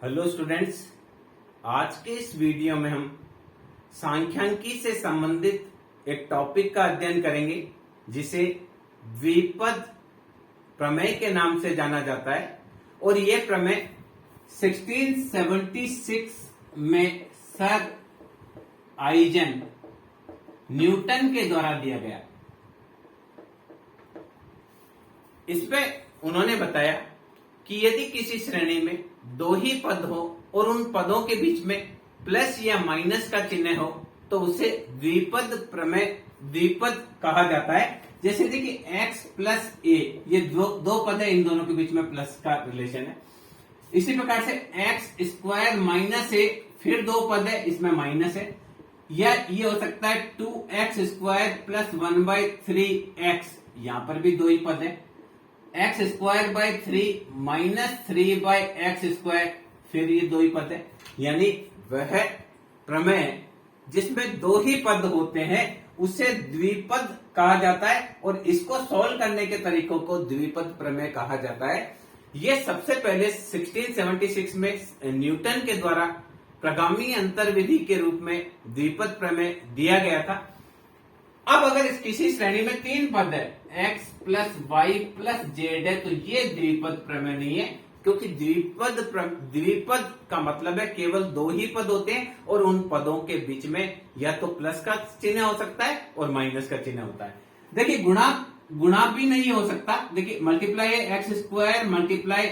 Hello students, आज के इस वीडियो में हम सांख्यिकी से संबंधित एक टॉपिक का अध्ययन करेंगे जिसे द्विपद प्रमेय के नाम से जाना जाता है। और ये प्रमेय 1676 में सर आइजन न्यूटन के द्वारा दिया गया। इसमें उन्होंने बताया कि यदि किसी श्रेणी में दो ही पद हो और उन पदों के बीच में प्लस या माइनस का चिन्ह हो तो उसे द्विपद प्रमेय द्विपद कहा जाता है। जैसे देखिए x प्लस ए, ये दो पद है, इन दोनों के बीच में प्लस का रिलेशन है। इसी प्रकार से x स्क्वायर माइनस ए, फिर दो पद है, इसमें माइनस है। या ये हो सकता है 2x स्क्वायर प्लस 1/3x, यहां पर भी दो ही पद है। X square by 3 minus 3/x square, फिर ये दो ही पद है। यानी वह प्रमेय जिसमें दो ही पद होते हैं उसे द्विपद कहा जाता है और इसको सॉल्व करने के तरीकों को द्विपद प्रमेय कहा जाता है। यह सबसे पहले 1676 में न्यूटन के द्वारा प्रगामी अंतर्विधि के रूप में द्विपद प्रमेय दिया गया था। अब अगर इस किसी श्रेणी में तीन पद है, x plus Y plus Z है, तो ये द्विपद प्रमेय नहीं है, क्योंकि द्विपद का मतलब है केवल दो ही पद होते हैं और उन पदों के बीच में या तो प्लस का चिन्ह हो सकता है और माइनस का चिन्ह होता है। देखिए गुणा भी नहीं हो सकता। देखिए मल्टीप्लाई है x square multiply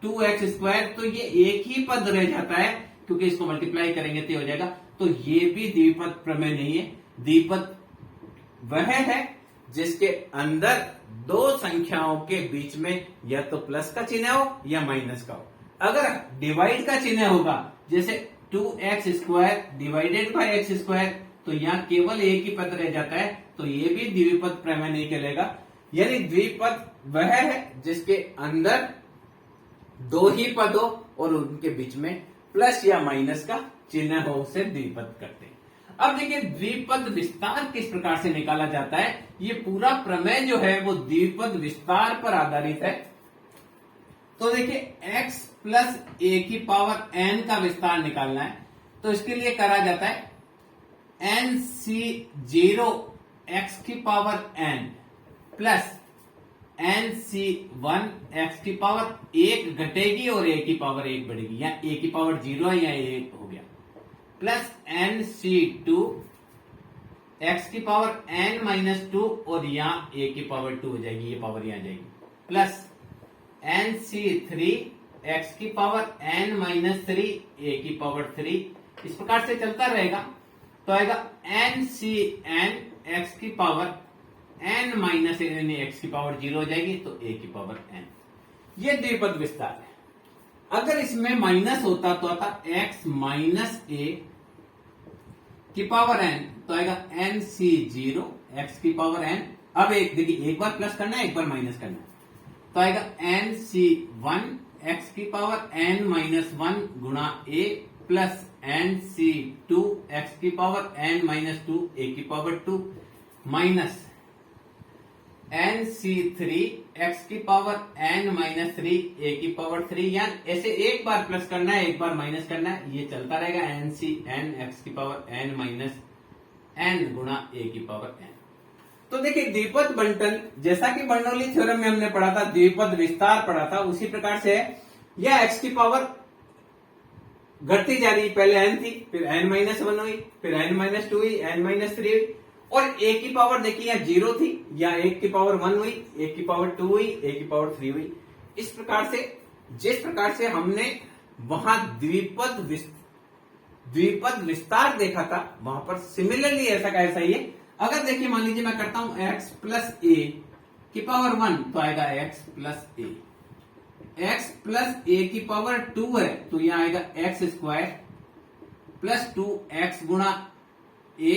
2x square, तो ये एक ही पद रह जाता है, क्योंकि इसको मल्टीप्लाई करेंगे तो हो जाएगा। तो ये भी द्विपद प्रमेय नहीं है। द्विपद वह है जिसके अंदर दो संख्याओं के बीच में या तो प्लस का चिन्ह हो या माइनस का हो। अगर डिवाइड का चिन्ह होगा, जैसे 2x square divided by x square, तो यहाँ केवल एक ही पद रह जाता है, तो ये भी द्विपद प्रमेय नहीं कहलाएगा। यानी द्विपद वह है जिसके अंदर दो ही पद हो और उनके बीच में प्लस या माइनस का चिन्ह हो, उसे द्विपद करते हैं। अब देखिए द्विपद विस्तार किस प्रकार से निकाला जाता है। ये पूरा प्रमेय जो है वो द्विपद विस्तार पर आधारित है। तो देखिए x प्लस ए की पावर n का विस्तार निकालना है, तो इसके लिए करा जाता है nc0 x की power n plus nc1 x की पावर 1 घटेगी और a की पावर 1 बढ़ेगी। या a की पावर 0 है या 1 हो गया, प्लस nc2 x की पावर n माइनस 2 और यहाँ a की पावर 2 हो जाएगी, ये पावर यहाँ जाएगी, प्लस nc3 x की पावर n माइनस 3 a की पावर 3। इस प्रकार से चलता रहेगा तो आएगा ncn x की पावर n माइनस x की पावर 0 हो जाएगी, तो a की पावर n। ये द्विपद विस्तार है। अगर इसमें माइनस होता तो आता x माइनस a की पावर n, तो आएगा nc0 x की पावर n। अब एक देखिए, एक बार प्लस करना है एक बार माइनस करना है, तो आएगा nc1 x की पावर n माइनस 1 गुणा a प्लस nc2 x की पावर n माइनस 2 a की पावर 2 माइनस nc3 x की पावर n माइनस 3 a की पावर 3। या ऐसे एक बार प्लस करना है एक बार माइनस करना है, ये चलता रहेगा ncn x की पावर n माइनस n गुणा a की पावर n। तो देखिए द्विपद बंटन, जैसा कि बर्नौली थ्योरम में हमने पढ़ा था, द्विपद विस्तार पढ़ा था, उसी प्रकार से यह x की पावर घटती जा रही। पहले n थी, फिर n माइनस 1 हुई, फिर n माइनस 2 हुई, n माइनस 3 हुई, और a की पावर देखिए यहाँ 0 थी, या 1 की पावर 1 हुई, 1 की पावर 2 हुई, a की पावर 3 हुई। इस प्रकार से जिस प्रकार से हमने वहां द्विपद विस्तार देखा था, वहां पर सिमिलरली ऐसा का ऐसा ही है। अगर देखिए मान लीजिए मैं करता हूं x प्लस ए की पावर 1, तो आएगा x प्लस ए। x प्लस ए की पावर 2 है, तो यहां आएगा x स्क्वायर प्लस 2x गुणा a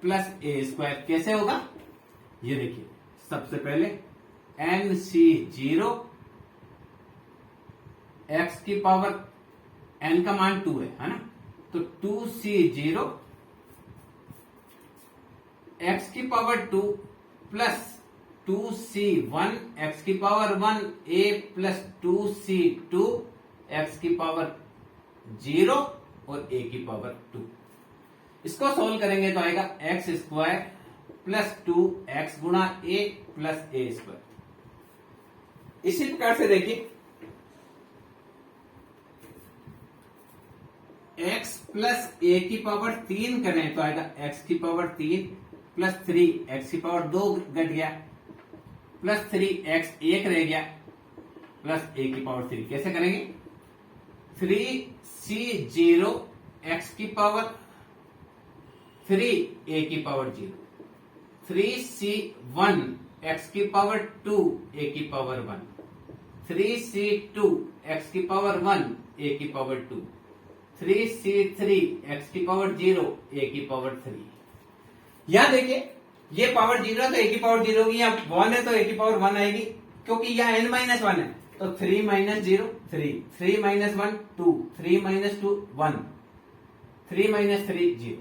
प्लस ए स्क्वायर। कैसे होगा ये देखिए, सबसे पहले nc0 x की पावर n का मान 2 है ना, तो 2c0 x की पावर 2 प्लस 2c1 x की power 1 a plus 2c2 x की पावर 0 और a की पावर 2। इसको सोल्व करेंगे तो आएगा एक्स स्क्वायर प्लस 2x गुणा a प्लस a स्क्वायर। इसी प्रकार से देखिए x प्लस a की पावर 3 करें तो आएगा x की पावर 3 प्लस 3 x की पावर 2 घट गया प्लस 3x 1 रह गया प्लस a की पावर 3। कैसे करेंगे? 3c0 x की पावर 3 a की पावर 0, 3c1 x की पावर 2 a की पावर 1, 3c2 x की पावर 1 a की पावर 2, 3c3 x की पावर 0 a की पावर 3। यहां देखिए ये पावर 0 तो a की पावर 0 होगी, यहाँ 1 है तो a की पावर 1 आएगी, क्योंकि यहाँ n माइनस 1 है तो 3 माइनस 0 3, 3 माइनस 1 2, 3 माइनस 2 1, 3 माइनस 3 0।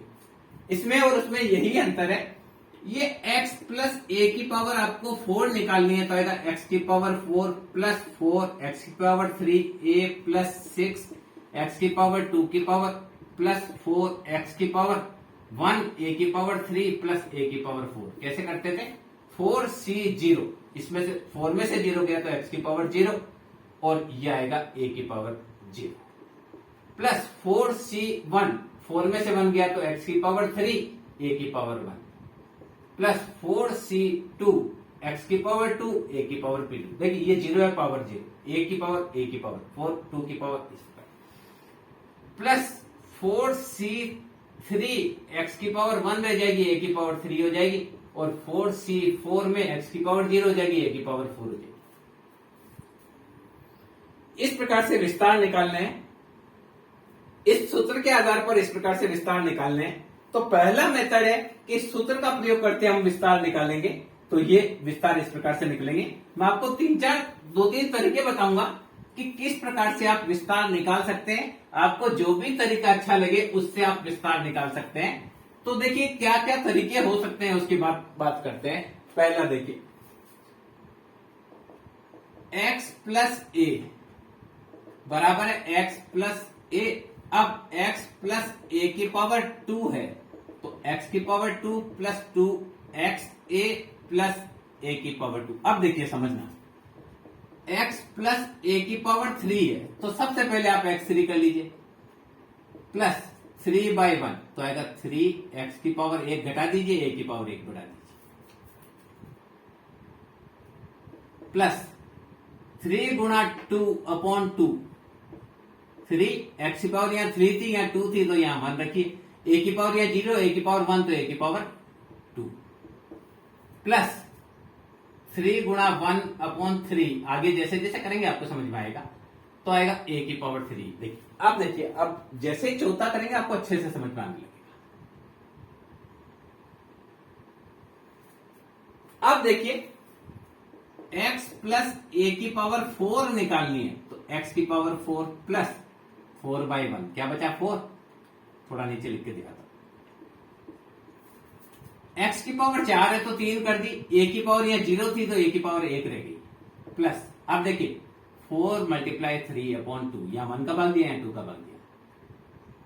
इसमें और उसमें यही अंतर है। ये x प्लस a की पावर आपको 4 निकालनी है तो आएगा x की पावर 4 प्लस 4 x की पावर 3 a प्लस 6 x की पावर 2 की पावर प्लस 4 x की पावर 1 a की पावर 3 प्लस a की पावर 4। कैसे करते थे? 4c0, इसमें से 4 में से 0 गया तो x की पावर 0 और ये आएगा a की पावर 0 प्लस 4c1, 4 में से 1 गया तो x की पावर 3 a की पावर 1 प्लस 4c2 x की पावर 2 a की पावर 2। देखिए ये 0 है, पावर 0, a की पावर 4 2 की पावर प्लस 4c3 x की पावर 1 रह जाएगी, a की पावर 3 हो जाएगी और 4c4 में x की पावर 0 हो जाएगी, a की पावर 4 हो जाएगी। इस प्रकार से विस्तार निकालने हैं। इस सूत्र के आधार पर इस प्रकार से विस्तार निकालने हैं। तो पहला मेथड है कि इस सूत्र का प्रयोग करते हम विस्तार निकालेंगे, तो ये विस्तार इस प्रकार से निकलेंगे। मैं आपको 2-3 तरीके बताऊंगा कि किस प्रकार से आप विस्तार निकाल सकते हैं। आपको जो भी तरीका अच्छा लगे उससे आप विस्तार निकाल सकते हैं। तो देखिए क्या क्या तरीके हो सकते हैं उसकी बात करते हैं। पहला देखिए x प्लस ए बराबर है x प्लस ए। अब x प्लस ए की पावर 2 है तो x की power 2 plus 2 x a plus a की पावर 2। अब देखिए समझना, x प्लस a की पावर 3 है तो सबसे पहले आप x3 कर लीजिए प्लस 3/1 तो आएगा 3x की पावर 1 घटा दीजिए, a की पावर 1 बढ़ा दीजिए प्लस 3 गुणा 2/2, 3 x की पावर यहाँ 3 थी, यहाँ 2 थी तो यहाँ 1 रखिए, a की पावर यहाँ 0, a की पावर 1 तो a की पावर 2 प्लस 3 गुणा 1/3। आगे जैसे जैसे करेंगे आपको समझ में आएगा तो आएगा a की पावर 3। देखिए अब जैसे चौथा करेंगे आपको अच्छे से समझ में आने लगेगा। अब देखिए x प्लस a की पावर 4 निकालनी है तो x की पावर 4 प्लस 4/1 क्या बचा 4, थोड़ा नीचे लिख के दिखाता हूं। x की पावर 4 है तो 3 कर दी, a की पावर यहाँ 0 थी तो a की पावर 1 रह गई प्लस अब देखिए 4 मल्टीप्लाई 3/2, यहाँ 1 का भाग दिया यहाँ 2 का भाग दिया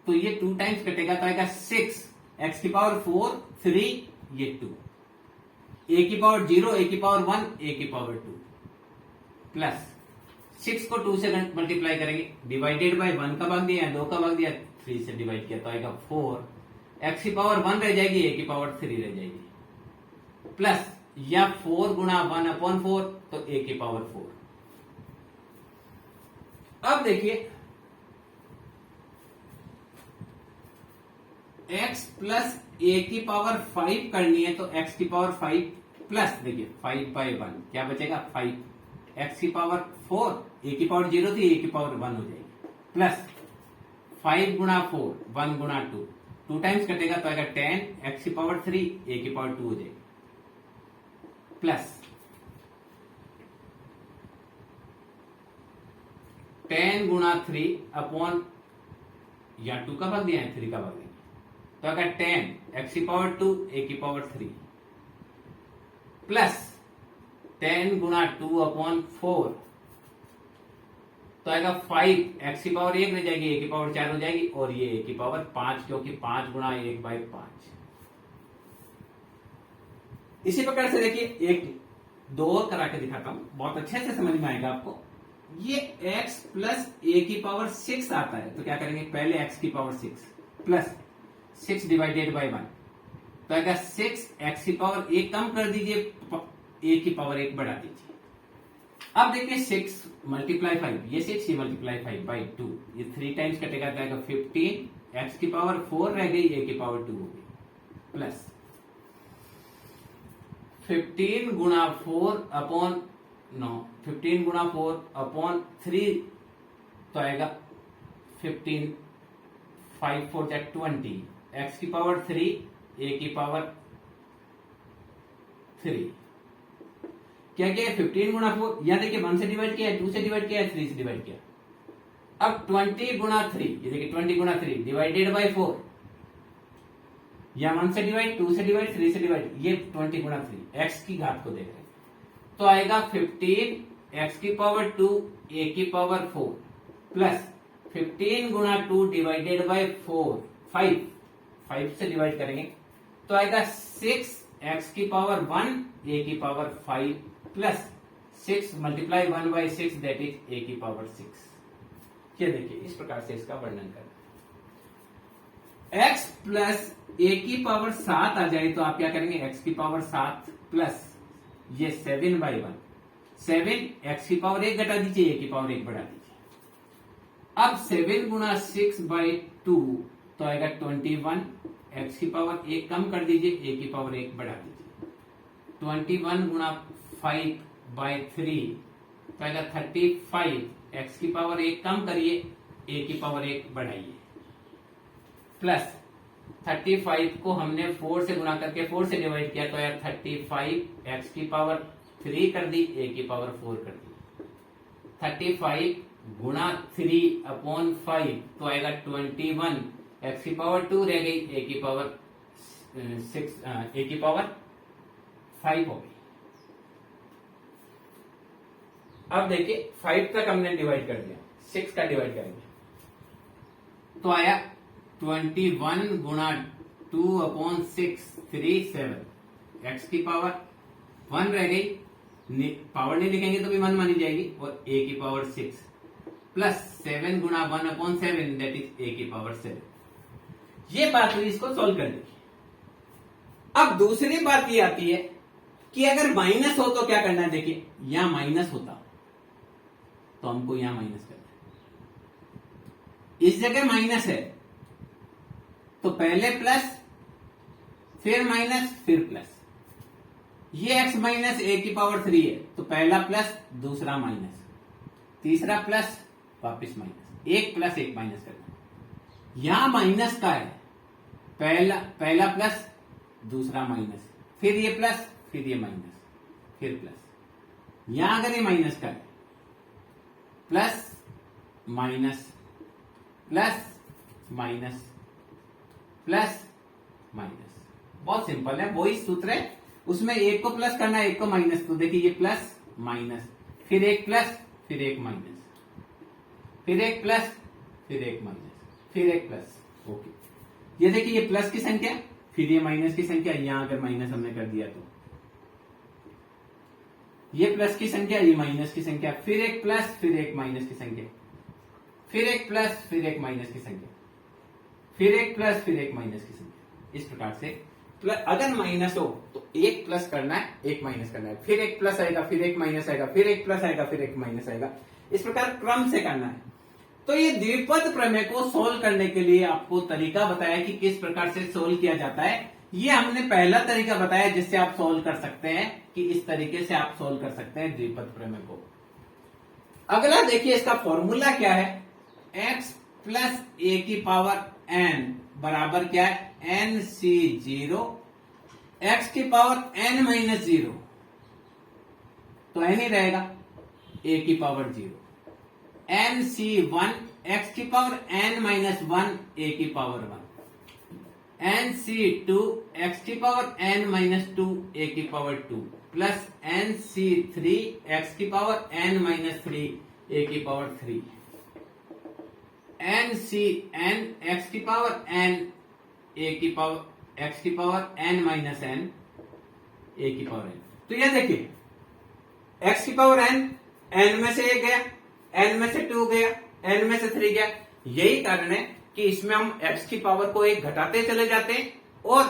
तो ये 2 टाइम्स कटेगा तो आएगा 6, x की पावर 4 3 ये 2, a की पावर 0 a की पावर 1 a की पावर 2 प्लस 6 को 2 से मल्टीप्लाई करेंगे, डिवाइडेड बाय 1 का भाग दिया 2 का भाग दिया 3 से डिवाइड किया तो आएगा 4, x की पावर 1 रह जाएगी, a की पावर 3 रह जाएगी प्लस या 4 गुणा 1/4 तो a की पावर 4। अब देखिए x प्लस a की पावर 5 करनी है तो x की पावर 5 प्लस देखिए 5/1 क्या बचेगा 5, x की पावर 4 a की पावर 0 थी a की पावर 1 हो जाएगी प्लस 5 गुणा 4 1 गुणा 2 2 टाइम्स कटेगा तो आएगा 10, x की पावर 3 a की पावर 2 हो जाएगी प्लस 10 गुणा 3 या 2 का भाग दिया है 3 का भाग दिया तो अगर 10 x की पावर 2 a की पावर 3 प्लस 10 गुणा 2/4 तो आएगा 5 एक्स की पावर 1 रह जाएगी, ए की पावर 4 हो जाएगी, और ये ए की पावर 5, क्योंकि 5 गुणा 1/5। इसी प्रकार से देखिए एक दो और करा के दिखाता हूं, बहुत अच्छे से समझ में आएगा आपको। ये x प्लस ए की पावर 6 आता है, तो क्या करेंगे, पहले x की पावर 6 प्लस 6 डिवाइडेड बाई 1, तो आएगा 6 x की पावर 1 कम कर दीजिए, ए की पावर 1 बढ़ा दीजिए। अब देखिए 6 मल्टीप्लाई 5, ये 6 ही मल्टीप्लाई 5 बाई 2, ये 3 टाइम्स कटेगा, तो आएगा 15, एक्स की पावर 4 रह गई, ए की पावर 2 हो गई, प्लस 15 गुणा 4 अपॉन 15 गुणा 4 अपॉन 3, तो आएगा 15, 5 4 20, एक्स की पावर 3, ए की पावर 3, क्या किया, 15 गुणा 4, या देखिए 1 से डिवाइड किया, 2 से डिवाइड किया, 3 से डिवाइड किया। अब 20 गुणा 3, ये देखिए 20 गुणा 3 डिवाइडेड बाई 4, या 1 से डिवाइड, 2 से डिवाइड, 3 से डिवाइड, ये 20 गुणा 3 एक्स की घात को देख रहे हैं, तो आएगा 15 एक्स की पावर 2, ए की पावर 4, प्लस 15 गुणा 2 डिवाइडेड बाई 4, 5 से डिवाइड करेंगे, तो आएगा 6 एक्स की पावर 1, ए की power 5, plus 6 multiply 1 by 6, that is a की पावर 6। ये देखिए इस प्रकार से इसका वर्णन करें। x प्लस ए की पावर 7 आ जाए, तो आप क्या करेंगे, x की पावर 7 प्लस ये 7 बाई 1, 7 x की पावर 1 घटा दीजिए, ए की पावर 1 बढ़ा दीजिए। अब 7 गुणा 6 बाई 2, तो आएगा 21, x की पावर 1 कम कर दीजिए, ए की पावर 1 बढ़ा दीजिए। 21 गुणा 5 बाई 3, तो आएगा 35, x की पावर 1 कम करिए, ए की पावर 1 बढ़ाइए, प्लस 35 को हमने 4 से गुणा करके 4 से डिवाइड किया, तो आया 35, एक्स की पावर 3 कर दी, ए की पावर 4 कर दी। 35 गुणा 3 अपॉन 5, तो आएगा 21, एक्स की पावर 2 रह गई, ए की पावर 6, ए की पावर 5 हो गई। अब देखिए 5 तक हमने डिवाइड कर दिया, 6 का डिवाइड करेंगे, तो आया 21 गुणा 2 अपॉन 6, 3 7, एक्स की पावर 1 रह गई, पावर नहीं लिखेंगे तो भी 1 मानी जाएगी, और ए की पावर 6, प्लस 7 गुणा 1 अपॉन 7, दैट इज ए की पावर 7। ये बात हुई, इसको सोल्व कर देखिए। अब दूसरी बात ये आती है कि अगर माइनस हो तो क्या करना है, देखिए यहां माइनस होता तो हमको यहां माइनस करना है, इस जगह माइनस है तो पहले प्लस, फिर माइनस, फिर प्लस। ये x माइनस ए की पावर 3 है, तो पहला प्लस, दूसरा माइनस, तीसरा प्लस, वापिस माइनस, एक प्लस एक माइनस करना। यहां माइनस का है, पहला प्लस, दूसरा माइनस, फिर ये प्लस, फिर ये माइनस, फिर प्लस। यहां अगर ये माइनस का है, plus minus plus minus plus minus, बहुत सिंपल है, वही सूत्र है, उसमें एक को प्लस करना है, एक को माइनस। तो देखिए ये प्लस माइनस, फिर एक प्लस, फिर एक माइनस, फिर एक प्लस, फिर एक माइनस, फिर एक प्लस। ओके, ये देखिए ये प्लस की संख्या, फिर ये माइनस की संख्या, यहां अगर माइनस हमने कर दिया तो ये प्लस की संख्या, ये माइनस की संख्या, फिर एक प्लस, फिर एक माइनस की संख्या, फिर एक प्लस, फिर एक माइनस की संख्या, फिर एक प्लस, फिर एक माइनस की संख्या। इस प्रकार से अगर माइनस हो तो एक प्लस करना है, एक माइनस करना है, फिर एक प्लस आएगा, फिर एक माइनस आएगा, फिर एक प्लस आएगा, फिर एक माइनस आएगा, इस प्रकार क्रम से करना है। तो ये द्विपद प्रमेय को सोल्व करने के लिए आपको तरीका बताया कि किस प्रकार से सोल्व किया जाता है। ये हमने पहला तरीका बताया जिससे आप सोल्व कर सकते हैं, कि इस तरीके से आप सोल्व कर सकते हैं द्विपद प्रमेय को। अगला देखिए इसका फॉर्मूला क्या है, x प्लस ए की पावर n बराबर क्या है, NC0, x की पावर n माइनस 0, तो n ही रहेगा, a की पावर 0, NC1, x की पावर n माइनस 1, a की पावर 1, NC2, x की पावर n माइनस 2, a की पावर 2, प्लस NC3, x की पावर n माइनस 3, ए की power 3, N C N X की पावर एन ए की power X की power N minus N A की power N. तो यह देखिए एक्स की पावर एन, एन में से 1 गया, एन में से 2 गया, एन में से 3 गया। यही कारण है कि इसमें हम एक्स की पावर को 1 घटाते चले जाते हैं और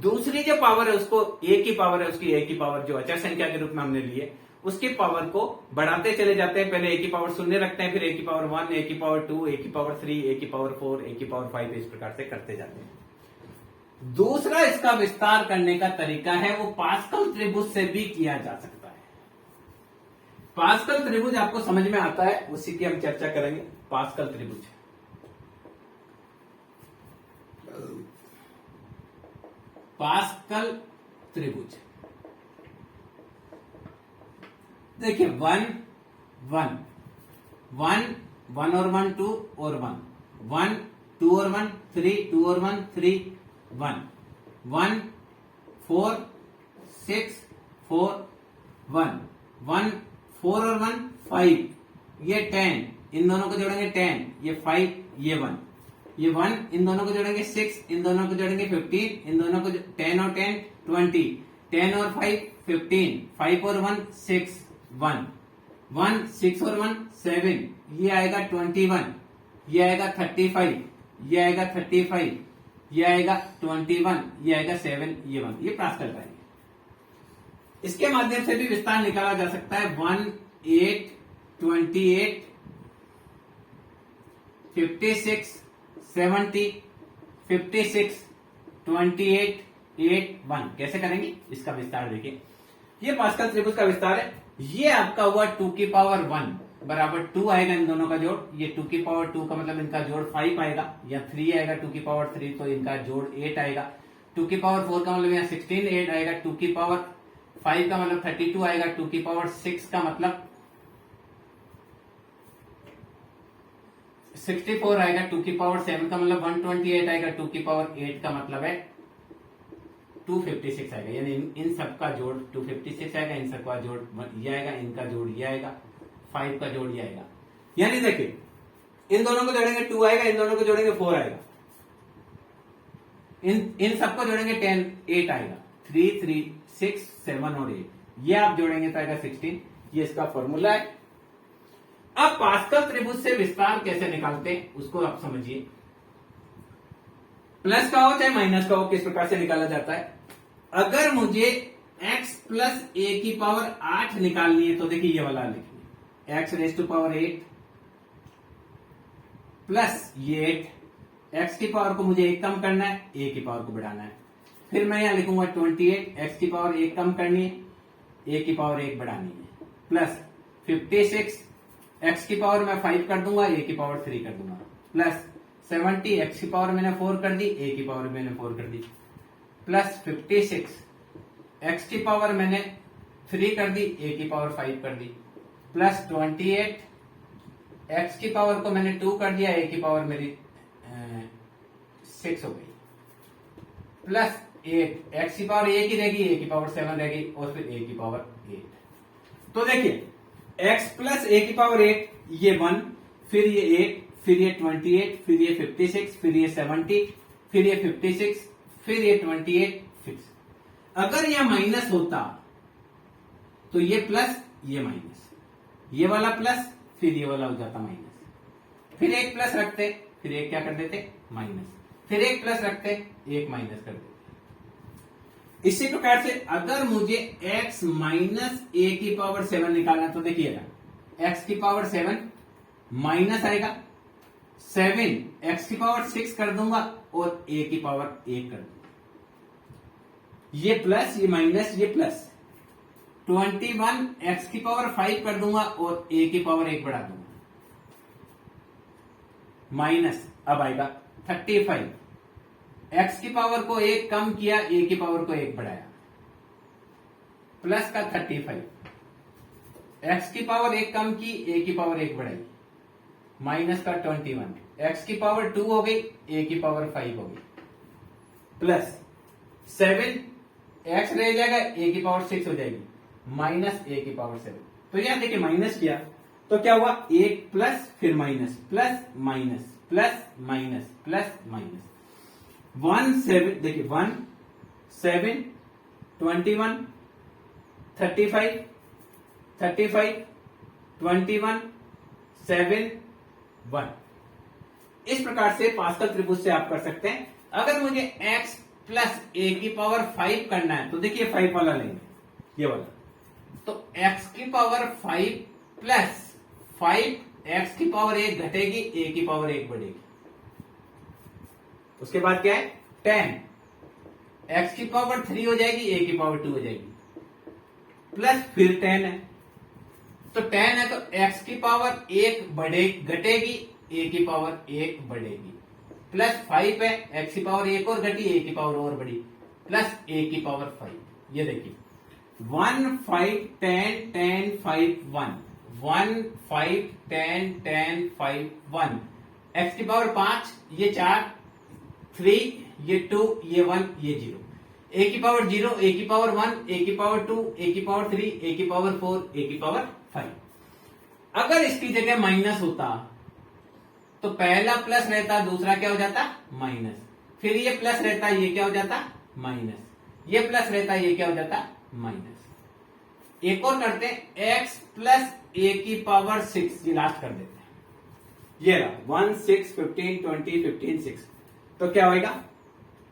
दूसरी जो पावर है उसको ए की पावर है, उसकी ए की पावर जो अचर संख्या के रूप में हमने ली है उसकी पावर को बढ़ाते चले जाते हैं। पहले ए की पावर 0 रखते हैं, फिर ए की पावर 1, ए की पावर 2, ए की पावर 3, ए की पावर 4, ए की पावर 5, इस प्रकार से करते जाते हैं। दूसरा इसका विस्तार करने का तरीका है वो पास्कल त्रिभुज से भी किया जा सकता है। पास्कल त्रिभुज आपको समझ में आता है, उसी की हम चर्चा करेंगे। पास्कल त्रिभुज, पास्कल त्रिभुज देखिए 1 1 1 1 और 1 2 और 1 1 2 और 1 3 2 और 1 3 1 1 4 6 4 1 1 4 और 1 5, ये 10, इन दोनों को जोड़ेंगे 10, ये 5, ये 1, ये 1, इन दोनों को जोड़ेंगे 6, इन दोनों को जोड़ेंगे 15, इन दोनों को 10 और 10 20, 10 और 5 15, 5 और 1 6 1 1 6 और 1 7, ये आएगा 21, ये आएगा 35, ये आएगा 35, ये आएगा 21, ये आएगा 7, ये 1, ये पास्कल का है। इसके माध्यम से भी विस्तार निकाला जा सकता है। 1 8 28 56 70 56 28 8 1, कैसे करेंगे इसका विस्तार देखिए। ये पास्कल त्रिभुज का विस्तार है। ये आपका हुआ 2 की पावर 1 बराबर 2 आएगा इन दोनों का जोड़। ये 2 की पावर 2 का मतलब इनका जोड़ 5 आएगा, या 3 आएगा 2 की पावर 3 तो इनका जोड़ 8 आएगा। 2 की पावर 4 का मतलब यहाँ 16 8 आएगा। 2 की पावर 5 का मतलब 32 आएगा। 2 की पावर 6 का मतलब 64 आएगा। 2 की पावर 7 का मतलब 128 आएगा। 2 की पावर 8 का मतलब है 256 आएगा। यानी इन सब का जोड़ 256 आएगा, इन सब का जोड़ ये आएगा, इनका जोड़ ये आएगा, 5 का जोड़ ये आएगा। यानी देखिए इन दोनों को जोड़ेंगे 2 आएगा, इन दोनों को जोड़ेंगे 4 आएगा, इन सबको जोड़ेंगे 10 8 आएगा। 3 3 6 7 और 8, ये आप जोड़ेंगे तो आएगा 16। ये इसका फॉर्मूला है। अब पास्कल त्रिभुज से विस्तार कैसे निकालते हैं उसको आप समझिए। प्लस का हो चाहे माइनस का हो, किस प्रकार से निकाला जाता है। अगर मुझे x प्लस ए की पावर 8 निकालनी है तो देखिए ये वाला लिखिए, x raise to power 8 plus ये 8। x की पावर को मुझे 1 कम करना है, a की पावर को बढ़ाना है। फिर मैं यहां लिखूंगा 28, x की पावर 1 कम करनी है, a की पावर 1 बढ़ानी है, प्लस 56, x की पावर मैं 5 कर दूंगा, a की पावर 3 कर दूंगा, प्लस 70, x की पावर मैंने 4 कर दी, a की पावर मैंने 4 कर दी, प्लस 56, x की पावर मैंने 3 कर दी, a की पावर 5 कर दी, प्लस 28, x की पावर को मैंने 2 कर दिया, a की पावर मेरी 6 हो गई, प्लस 8, x की पावर 1 ही रहेगी, a की पावर 7 रहेगी, और फिर a की पावर 8। तो देखिए x प्लस a की पावर 8, ये 1, फिर ये 8, फिर ये 28, फिर ये 56, फिर ये 70, फिर ये 56, फिर ये 28 फिक्स। अगर यह माइनस होता तो ये प्लस ये माइनस, ये वाला प्लस, फिर ये वाला हो जाता माइनस, फिर एक प्लस रखते, फिर एक क्या कर देते माइनस, फिर एक प्लस रखते, एक माइनस कर देते। इसी प्रकार से अगर मुझे x माइनस ए की पावर 7 निकालना तो देखिएगा x की पावर 7 माइनस आएगा 7, x की पावर 6 कर दूंगा और a की पावर 1 कर दूंगा, ये प्लस ये माइनस ये प्लस, 21 x की पावर 5 कर दूंगा और a की पावर 1 बढ़ा दूंगा, माइनस अब आएगा 35, x की पावर को 1 कम किया, a की पावर को 1 बढ़ाया, प्लस का 35, x की पावर 1 कम की, a की पावर 1 बढ़ाई, माइनस का 21, x की पावर 2 हो गई, a की पावर 5 हो गई, प्लस 7, x रह जाएगा, a की पावर 6 हो जाएगी, माइनस a की पावर 7। तो यहां देखिए माइनस किया तो क्या हुआ, एक प्लस फिर minus, plus minus, plus minus, plus minus, 1 7, देखिए 1 7 21 35 35 21 7 1। इस प्रकार से पास्कल त्रिभुज से आप कर सकते हैं। अगर मुझे x प्लस ए की पावर 5 करना है तो देखिए 5 वाला लेंगे, ये वाला, तो x की पावर 5 प्लस 5, x की पावर 1 घटेगी, a की पावर 1 बढ़ेगी। उसके बाद क्या है 10, x की पावर 3 हो जाएगी, a की पावर 2 हो जाएगी, प्लस फिर 10 है, तो 10 है तो x की पावर 1 घटेगी, a की पावर 1 बढ़ेगी, प्लस 5 है, x की पावर 1 और घटी, a की पावर और बढ़ी, प्लस a की पावर 5। ये देखिए 1 5 10 10 5 1, 1 5 10 10 5 1, x की पावर 5, ये 4, 3, ये 2, ये 1, ये 0, a की पावर 0, a की पावर 1, a की पावर 2, a की पावर 3, a की पावर 4, a की पावर 5। अगर इसकी जगह माइनस होता तो पहला प्लस रहता, दूसरा क्या हो जाता, माइनस, फिर ये प्लस रहता, ये क्या हो जाता, माइनस, ये प्लस रहता, ये क्या हो जाता, माइनस। एक और करते हैं, x प्लस a की पावर 6, ये लास्ट कर देते हैं, ये रहा 1 6 15 20 15 6, तो क्या होगा,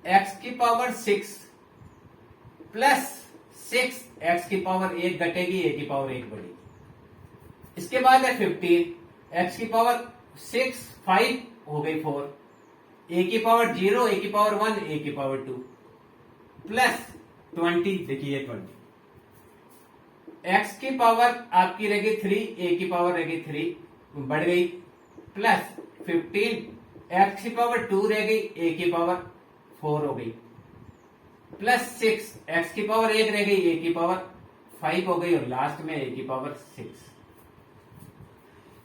x की पावर 6 प्लस 6, x की पावर 1 घटेगी, a की पावर 1 बढ़ेगी। इसके बाद है 15, x की पावर 6 5 हो गई 4, a की पावर 0, a की पावर 1, a की पावर 2, प्लस 20, देखिए 20, x की पावर आपकी रह गई 3, a की पावर रह गई 3, बढ़ गई, प्लस 15, x की पावर 2 रह गई, a की पावर 4 हो गई, प्लस 6, x की पावर 1 रह गई, a की पावर 5 हो गई, और लास्ट में a की पावर 6।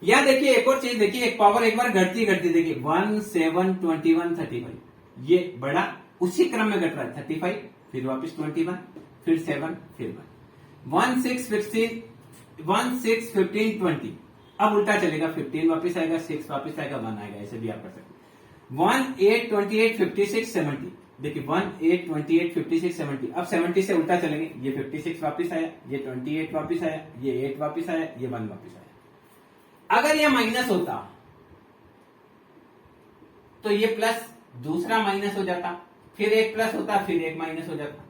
यहां देखिए एक और चीज, देखिए एक पावर एक बार घटती देखिए 1 7 21 35, ये बड़ा उसी क्रम में घट रहा है, 35 फिर वापस 21 फिर 7 फिर 1 6 15 1 6 15 20, अब उल्टा चलेगा, 15 वापस आएगा, 6 वापस आएगा, 1 आएगा, ऐसे भी आप कर सकते हैं। 1 8 28 56 70, देखिए 1 8 28 56 70, अब 70 से उल्टा चलेंगे, ये 56 वापस आया, ये 28 वापस आया, ये 8 वापस आया, ये 1 वापस आया। अगर यह माइनस होता तो ये प्लस दूसरा माइनस हो जाता, फिर एक प्लस होता, फिर एक माइनस हो जाता,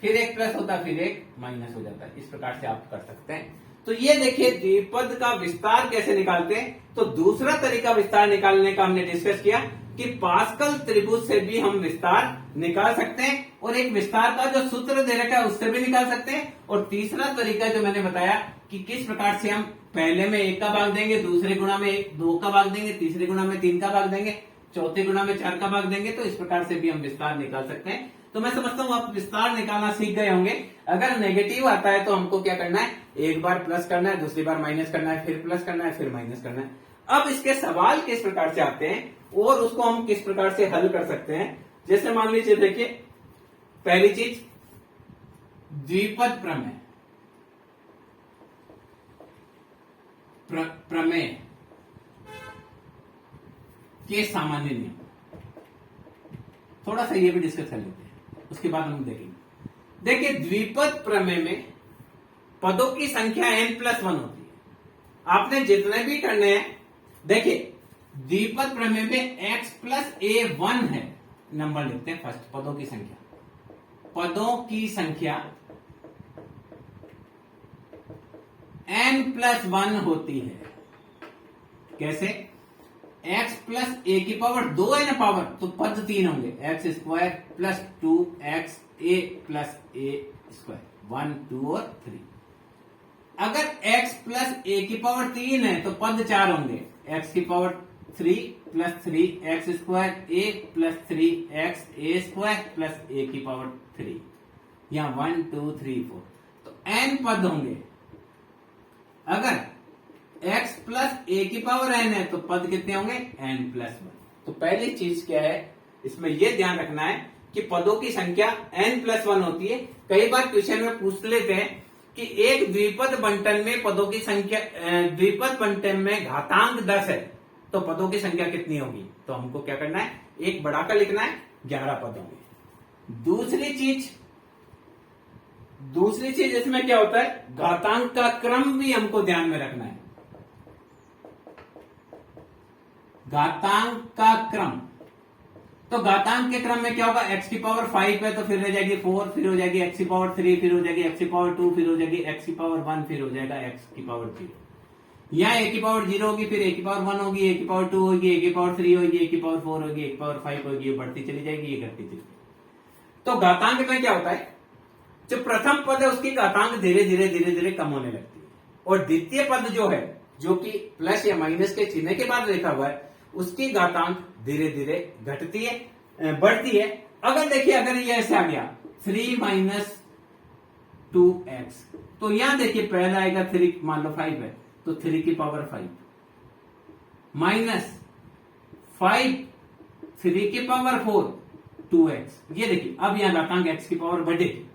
फिर एक प्लस होता, फिर एक माइनस हो जाता। इस प्रकार से आप कर सकते हैं। तो ये देखिए द्विपद का विस्तार कैसे निकालते हैं। तो दूसरा तरीका विस्तार निकालने का हमने डिस्कस किया कि पास्कल त्रिभुज से भी हम विस्तार निकाल सकते हैं, और एक विस्तार का जो सूत्र दे रखा है उससे भी निकाल सकते हैं। और तीसरा तरीका जो मैंने बताया कि किस प्रकार से हम पहले में 1 का भाग देंगे, दूसरे गुणा में 2 का भाग देंगे, तीसरे गुणा में 3 का भाग देंगे, चौथे गुणा में 4 का भाग देंगे। तो इस प्रकार से भी हम विस्तार निकाल सकते हैं। तो मैं समझता हूं आप विस्तार निकालना सीख गए होंगे। अगर नेगेटिव आता है तो हमको क्या करना है, एक बार प्लस करना है, दूसरी बार माइनस करना है, फिर प्लस करना है, फिर माइनस करना है। अब इसके सवाल किस प्रकार से आते हैं और उसको हम किस प्रकार से हल कर सकते हैं। जैसे मान लीजिए, देखिए पहली चीज द्विपद प्रमेय, प्रमेय के सामान्य नियम, थोड़ा सा ये भी डिस्कस कर लेते हैं, उसके बाद हम देखेंगे। देखिए द्विपद प्रमेय में पदों की संख्या n+1 होती है। आपने जितने भी करने हैं, देखिए द्विपद प्रमेय में x+a1 है, नंबर लिखते हैं फर्स्ट, पदों की संख्या, पदों की संख्या n+1 होती है। कैसे, x+a की पावर 2 है ना पावर, तो पद 3 होंगे, x² + 2xa+a², 1 2 और 3। अगर x+a की पावर 3 है तो पद 4 होंगे, x की power 3 + 3x² a + 3xa² + a की पावर 3, यहां 1 2 3 4, तो n पद होंगे। अगर x+a की पावर n है तो पद कितने होंगे, n+1। तो पहली चीज क्या है, इसमें यह ध्यान रखना है कि पदों की संख्या n+1 होती है। कई बार क्वेश्चन में पूछ लेते हैं कि एक द्विपद बंटन में पदों की संख्या, द्विपद बंटन में घातांक 10 है तो पदों की संख्या कितनी होगी? तो हमको क्या करना है, एक बढ़ाकर लिखना है, 11 पद होंगे। दूसरी चीज इसमें क्या होता है, घातांक का क्रम भी हमको ध्यान में रखना है। घातांक का क्रम, तो घातांक के क्रम में क्या होगा, x की पावर 5 है तो फिर रह जाएगी 4, फिर हो जाएगी x की पावर 3, फिर हो जाएगी x की पावर 2, फिर हो जाएगी x की पावर 1, फिर हो जाएगा x की पावर 0। यहाँ a की पावर 0 होगी, फिर a की पावर 1 होगी, a की पावर 2 होगी, a की पावर 3 होगी, a की पावर 4 होगी, a की पावर 5 होगी, ये बढ़ती चली जाएगी, ये घटती चली जाएगी। तो घातांक में क्या होता है, जो प्रथम पद है उसकी घातांक धीरे धीरे कम होने लगती है, और द्वितीय पद जो है, जो कि प्लस या माइनस के चिन्ह के बाद लिखा हुआ है, उसकी घातांक धीरे धीरे घटती है, बढ़ती है। अगर देखिए, अगर ये ऐसे आ गया 3 माइनस 2x, तो यहां देखिए पहला आएगा 3, मान लो 5 है तो 3 की पावर 5 माइनस 5 3 की पावर 4 2x। ये देखिए अब यहां घातांक x की पावर बढ़ेगी,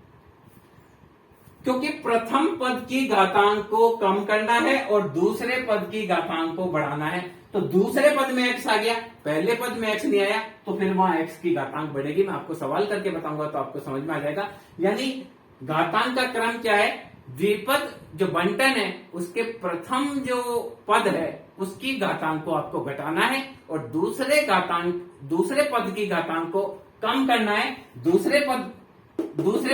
क्योंकि प्रथम पद की घातांक को कम करना है और दूसरे पद की घातांक को बढ़ाना है। तो दूसरे पद में x आ गया, पहले पद में x नहीं आया, तो फिर वहां x की घातांक बढ़ेगी। मैं आपको सवाल करके बताऊंगा तो आपको समझ में आ जाएगा। यानी घातांक का क्रम क्या है, द्विपद जो बंटन है उसके प्रथम जो पद है उसकी घातांक को आपको घटाना है और दूसरे पद की घातांक को कम करना है, दूसरे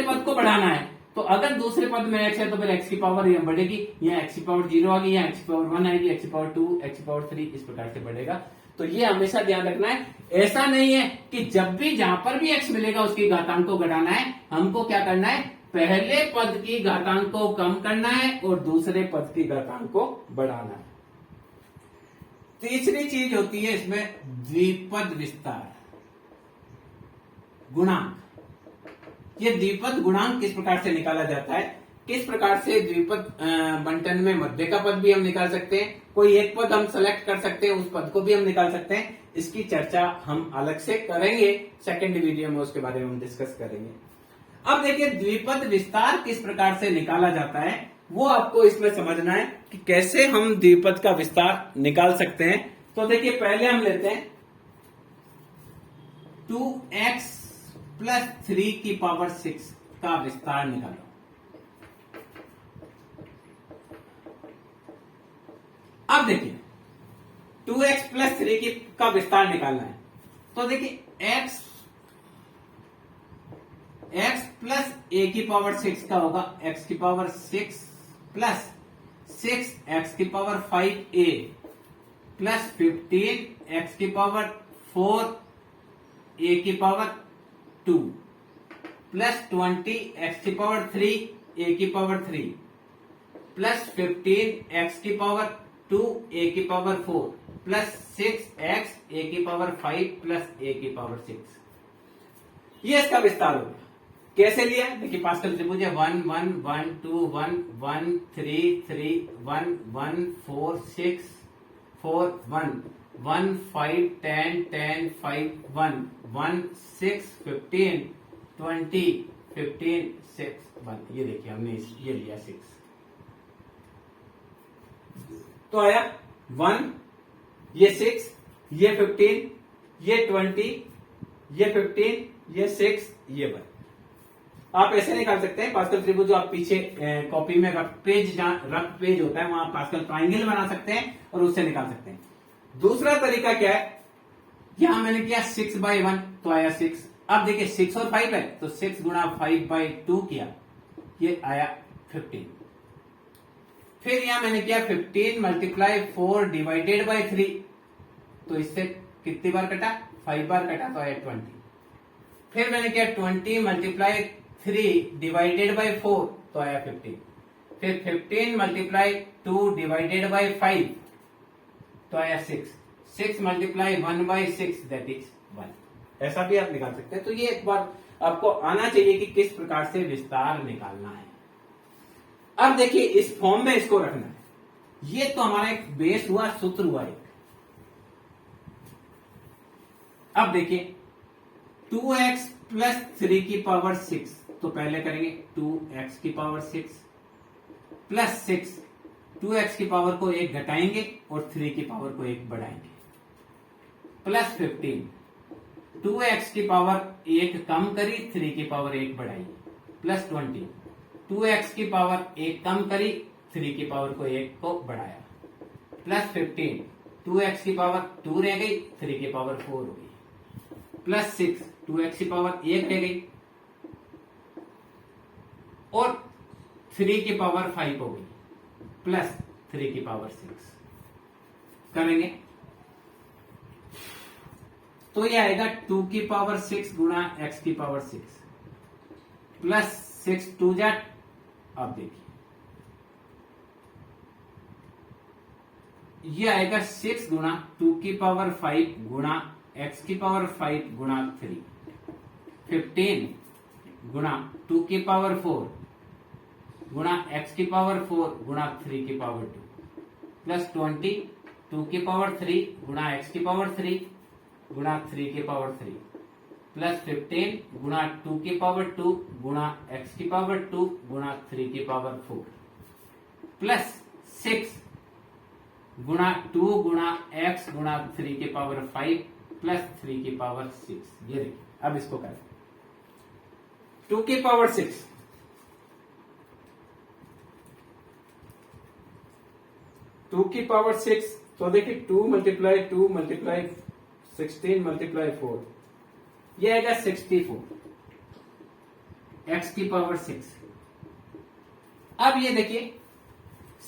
पद को बढ़ाना है। तो अगर दूसरे पद में x है तो फिर x की पावर यहां बढ़ेगी, यहाँ x की पावर 0 आ गई, यहाँ x की पावर 1 आएगी, x की पावर 2, x की पावर 3, इस प्रकार से बढ़ेगा। तो ये हमेशा ध्यान रखना है। ऐसा नहीं है कि जब भी जहां पर भी x मिलेगा उसकी घातांक को घटाना है, हमको क्या करना है, पहले पद की घातांक को कम करना है और दूसरे पद की घातांक को बढ़ाना है। तीसरी चीज होती है इसमें द्विपद विस्तार गुणांक। ये द्विपद गुणांक किस प्रकार से निकाला जाता है, किस प्रकार से द्विपद बंटन में मध्य का पद भी हम निकाल सकते हैं, कोई एक पद हम सेलेक्ट कर सकते हैं, उस पद को भी हम निकाल सकते हैं। इसकी चर्चा हम अलग से करेंगे, सेकंड वीडियो में उसके बारे में हम डिस्कस करेंगे। अब देखिए द्विपद विस्तार किस प्रकार से निकाला जाता है, वो आपको इसमें समझना है कि कैसे हम द्विपद का विस्तार निकाल सकते हैं। तो देखिए पहले हम लेते हैं 2x प्लस 3 की पावर 6 का विस्तार निकालो। अब देखिए 2x प्लस 3 का विस्तार निकालना है। तो देखिए x प्लस a की पावर 6 का होगा x की पावर 6 प्लस 6 x की पावर 5a प्लस 15 x की पावर 4 a की पावर 2 प्लस 20 x की पावर 3 a की पावर 3 प्लस 15 x की पावर 2 a की पावर 4 प्लस 6x a की पावर 5 प्लस a की पावर 6। ये इसका विस्तार होगा। कैसे लिया, देखिए पास्कल त्रिभुज है 1 1 1 2 1 1 3 3 1 1 4 6 4 1 1 5 10 10 5 1 1 6 15 20 15 6 1। ये देखिए हमने ये लिया 6, तो आया 1, ये 6, ये 15, ये 20, ये 15, ये 6, ये 1। आप ऐसे निकाल सकते हैं पास्कल त्रिभुज, जो आप पीछे कॉपी में रफ पेज होता है वहां पास्कल ट्राइंगल बना सकते हैं और उससे निकाल सकते हैं। दूसरा तरीका क्या है, यहां मैंने किया 6/1 तो आया 6। अब देखिए 6 और 5 है तो 6 गुणा 5/2 किया, ये आया 15। फिर यहां मैंने किया 15 मल्टीप्लाई 4 डिवाइडेड बाय 3, तो इससे कितनी बार कटा, 5 बार कटा, तो आया 20। फिर मैंने किया 20 मल्टीप्लाई 3 डिवाइडेड बाय 4, तो आया 15। फिर 15 मल्टीप्लाई 2 डिवाइडेड बाय 5, तो आया 6। 6 मल्टीप्लाई 1/6 दैट इज 1। ऐसा भी आप निकाल सकते हैं। तो ये एक बार आपको आना चाहिए कि किस प्रकार से विस्तार निकालना है। अब देखिए इस फॉर्म में इसको रखना है। ये तो हमारा एक बेस हुआ, सूत्र हुआ एक। अब देखिए 2x प्लस 3 की पावर 6, तो पहले करेंगे 2x की पावर 6 प्लस 6, 2x की पावर को 1 घटाएंगे और 3 की पावर को 1 बढ़ाएंगे, प्लस 15, 2x की पावर 1 कम करी, 3 की पावर 1 बढ़ाई, प्लस 20, 2x की पावर 1 कम करी, 3 की पावर को 1 को बढ़ाया, प्लस 15, 2x की पावर 2 रह गई, 3 की पावर 4 हो गई, प्लस 6, 2x की पावर 1 रह गई और 3 की पावर 5 हो गई, प्लस 3 की पावर 6 करेंगे तो ये आएगा 2 की पावर 6 गुणा x की पावर 6 प्लस 6 2 जा, अब देखिए ये आएगा 6 गुणा 2 की पावर 5 गुणा x की पावर 5 गुणा 3, 15 गुणा 2 की पावर 4 गुणा x की पावर 4 गुणा 3 की पावर 2 प्लस 20, 2 की पावर 3 गुणा x की पावर 3 गुणा 3 की पावर 3 प्लस 15 गुणा 2 की पावर 2 गुणा x की पावर 2 गुणा 3 की पावर 4 प्लस 6 गुणा 2 गुणा x गुणा 3 की पावर 5 प्लस 3 की पावर 6। ये देखिए अब इसको करें 2 की पावर 6, टू की पावर 6 तो देखिए 2 मल्टीप्लाई 2 मल्टीप्लाई 16 मल्टीप्लाई 4 ये आएगा 64 x की पावर 6। अब ये देखिए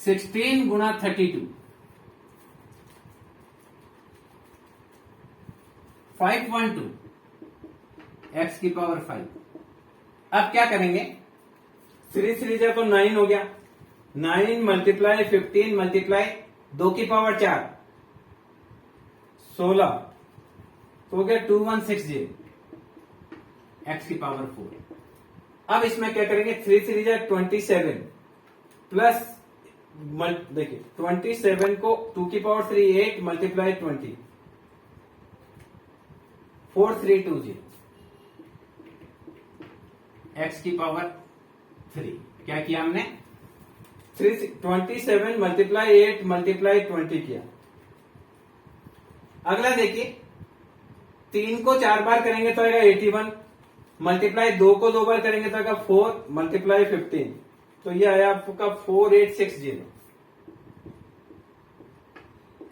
16 गुणा 32 512 x की पावर 5। अब क्या करेंगे 3 3 जा तो 9 हो गया, 9 मल्टीप्लाई 15 मल्टीप्लाई 2 की पावर 4 16 तो हो गया 2160 x की पावर 4। अब इसमें क्या करेंगे 3 3 जा 27 प्लस देखिए 27 को 2 की पावर 3 8 मल्टीप्लाई 20 4320 x की पावर 3। क्या किया हमने 27 मल्टीप्लाई 8 मल्टीप्लाई 20 किया। अगला देखिए 3 को 4 बार करेंगे तो आएगा 81 मल्टीप्लाई 2 को 2 बार करेंगे तो आएगा 4 मल्टीप्लाई 15 तो ये आया आपका 4860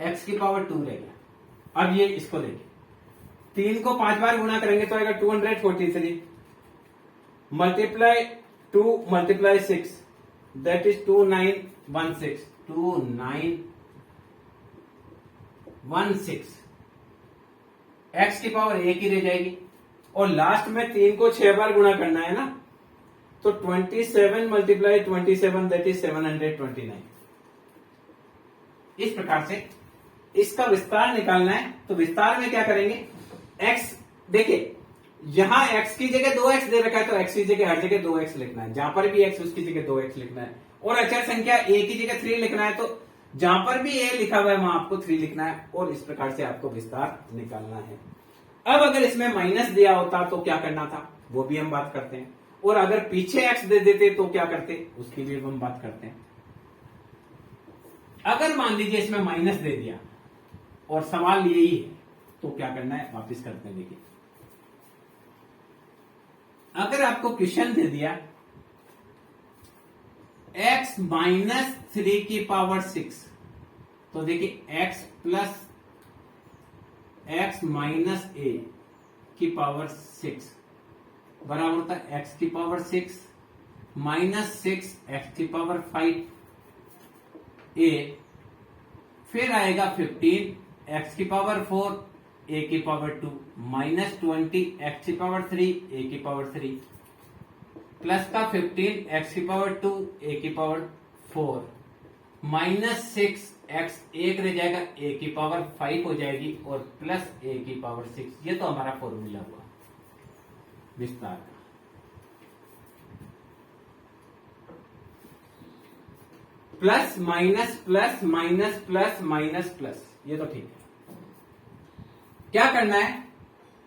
x की पावर 2 रहेगा। अब ये इसको देखिए 3 को 5 बार गुणा करेंगे तो आएगा 243 multiply 2 multiply 6 that is 2916 2916 x की पावर 1 ही रह जाएगी और लास्ट में 3 को 6 बार गुणा करना है ना तो 27 मल्टीप्लाई 27 दैट इज 729। इस प्रकार से इसका विस्तार निकालना है तो विस्तार में क्या करेंगे x देखिए यहां x की जगह 2x दे रखा है तो x की जगह हर जगह 2x लिखना है, जहां पर भी x उसकी जगह 2x लिखना है और अचर संख्या a की जगह 3 लिखना है तो जहां पर भी a लिखा हुआ है वहां आपको 3 लिखना है और इस प्रकार से आपको विस्तार निकालना है। अब अगर इसमें माइनस दिया होता तो क्या करना था वो भी हम बात करते हैं और अगर पीछे x दे देते तो क्या करते उसकी भी हम बात करते हैं। अगर मान लीजिए इसमें माइनस दे दिया और सवाल यही है तो क्या करना है वापस करते हैं। देखिए अगर आपको क्वेश्चन दे दिया x माइनस 3 की पावर 6 तो देखिए x plus x minus a की पावर 6 बराबर होता है x की पावर 6 माइनस 6 x की पावर 5 a फिर आएगा 15 x की पावर 4 a की पावर 2 माइनस 20 x की पावर 3 a की पावर 3 प्लस का 15 x की पावर 2 a की पावर 4 माइनस 6 x 1 रह जाएगा a की पावर 5 हो जाएगी और प्लस a की पावर 6। ये तो हमारा फॉर्मूला हुआ विस्तार का। Plus minus plus minus plus minus plus ये तो ठीक है। क्या करना है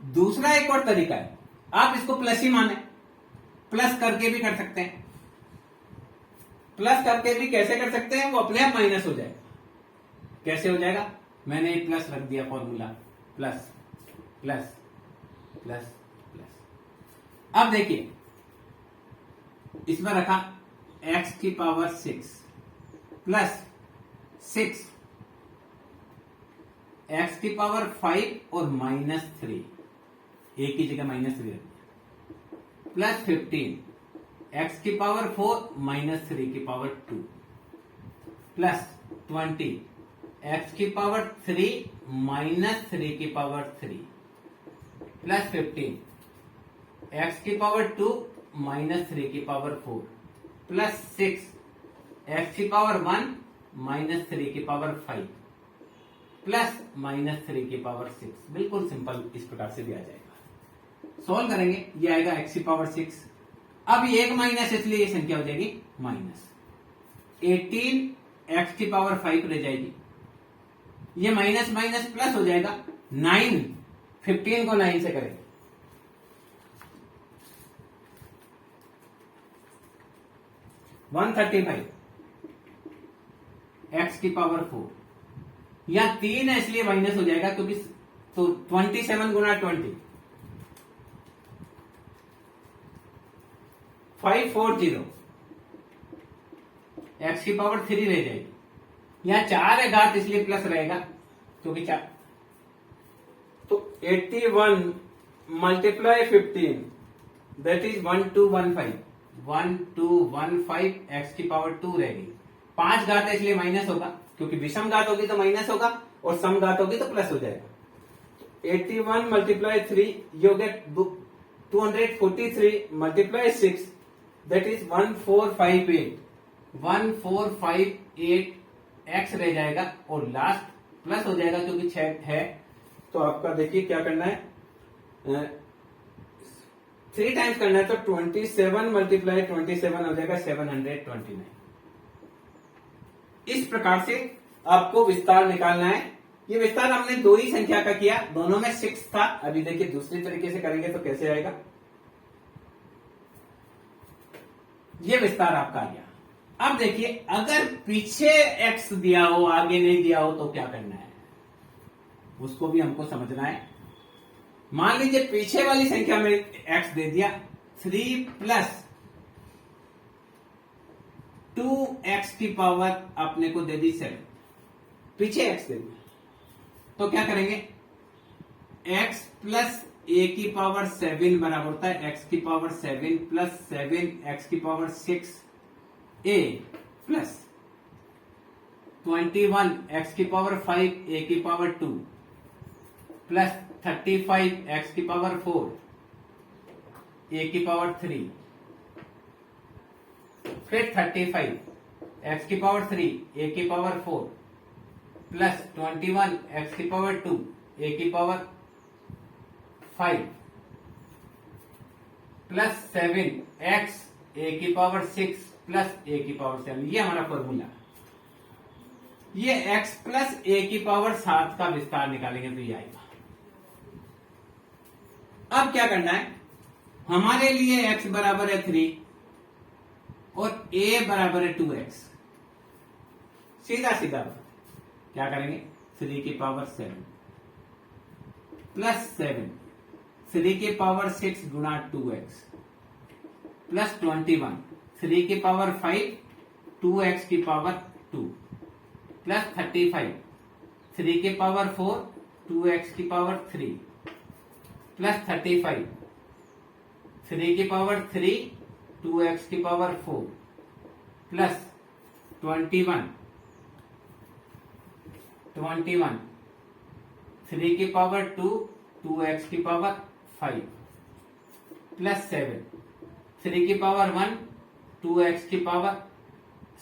दूसरा एक और तरीका है, आप इसको प्लस ही माने, प्लस करके भी कर सकते हैं। प्लस करके भी कैसे कर सकते हैं, वो अपने आप माइनस हो जाएगा। कैसे हो जाएगा, मैंने एक प्लस रख दिया formula, plus plus plus plus. अब देखिए इसमें रखा x की पावर 6 प्लस 6 x की पावर 5 और -3, एक की जगह -3 रख दिया, प्लस 15 x की पावर 4 -3 की पावर 2 प्लस 20 x की पावर 3 -3 की पावर 3 प्लस 15 x की पावर 2 -3 की पावर 4 प्लस 6 x की पावर 1 -3 की पावर 5 प्लस -3 की पावर 6। बिल्कुल सिंपल इस प्रकार से भी आ जाएगा। सॉल्व करेंगे, ये आएगा x की पावर 6। अब ये एक माइनस, इसलिए ये संख्या हो जाएगी माइनस 18 x की पावर 5 रह जाएगी, ये माइनस माइनस प्लस हो जाएगा 9, 15 को 9 से करेंगे, 135 x की पावर 4, या 3 है इसलिए माइनस हो जाएगा क्योंकि तो 27 गुना 20 540 x की पावर 3 रह जाएगी, यहाँ 4 है घात इसलिए प्लस रहेगा क्योंकि 4, तो 81 मल्टीप्लाई 15 दैट इज 1215 x की पावर 2 रहेगी। 5 घात है इसलिए माइनस होगा, क्योंकि विषम घात होगी तो माइनस होगा और सम घात होगी तो प्लस हो जाएगा। 81 multiply 3 you get 243 multiply 6 that is 1458 x रह जाएगा और लास्ट प्लस हो जाएगा क्योंकि 6 है। तो आपका देखिए क्या करना है, 3 टाइम्स करना है, तो 27 मल्टीप्लाई 27 हो जाएगा 729। इस प्रकार से आपको विस्तार निकालना है। ये विस्तार हमने दो ही संख्या का किया, दोनों में 6 था। अभी देखिए दूसरी तरीके से करेंगे तो कैसे आएगा, ये विस्तार आपका आ गया। अब देखिए अगर पीछे x दिया हो आगे नहीं दिया हो तो क्या करना है, उसको भी हमको समझना है। मान लीजिए पीछे वाली संख्या में x दे दिया 3 प्लस 2x की पावर अपने को दे दी 7, पीछे x दे दिया तो क्या करेंगे, x प्लस a की पावर 7 बराबर होता है x की पावर 7 प्लस 7 x की पावर 6 a प्लस 21 x की पावर 5 a की पावर 2 प्लस 35 x की पावर 4 a की पावर 3 फिर 35 x की पावर 3 a की पावर 4 प्लस 21 x की पावर 2 a की पावर 5 प्लस 7 x a की पावर 6 प्लस a की पावर 7। ये हमारा फॉर्मूला। ये x प्लस a की पावर 7 का विस्तार निकालेंगे तो ये आएगा। अब क्या करना है, हमारे लिए x बराबर है 3 और a बराबर है 2x। सीधा सीधा क्या करेंगे, 3 की पावर 7 प्लस 7 3 की पावर 6 गुना 2x प्लस 21 3 की पावर 5 2x की पावर 2 प्लस 35 3 की पावर 4 2x की पावर 3 प्लस 35 3 की पावर 3 2x की पावर 4 प्लस 21 3 की पावर 2 2x की पावर 5 प्लस 7 3 की पावर 1 2x की पावर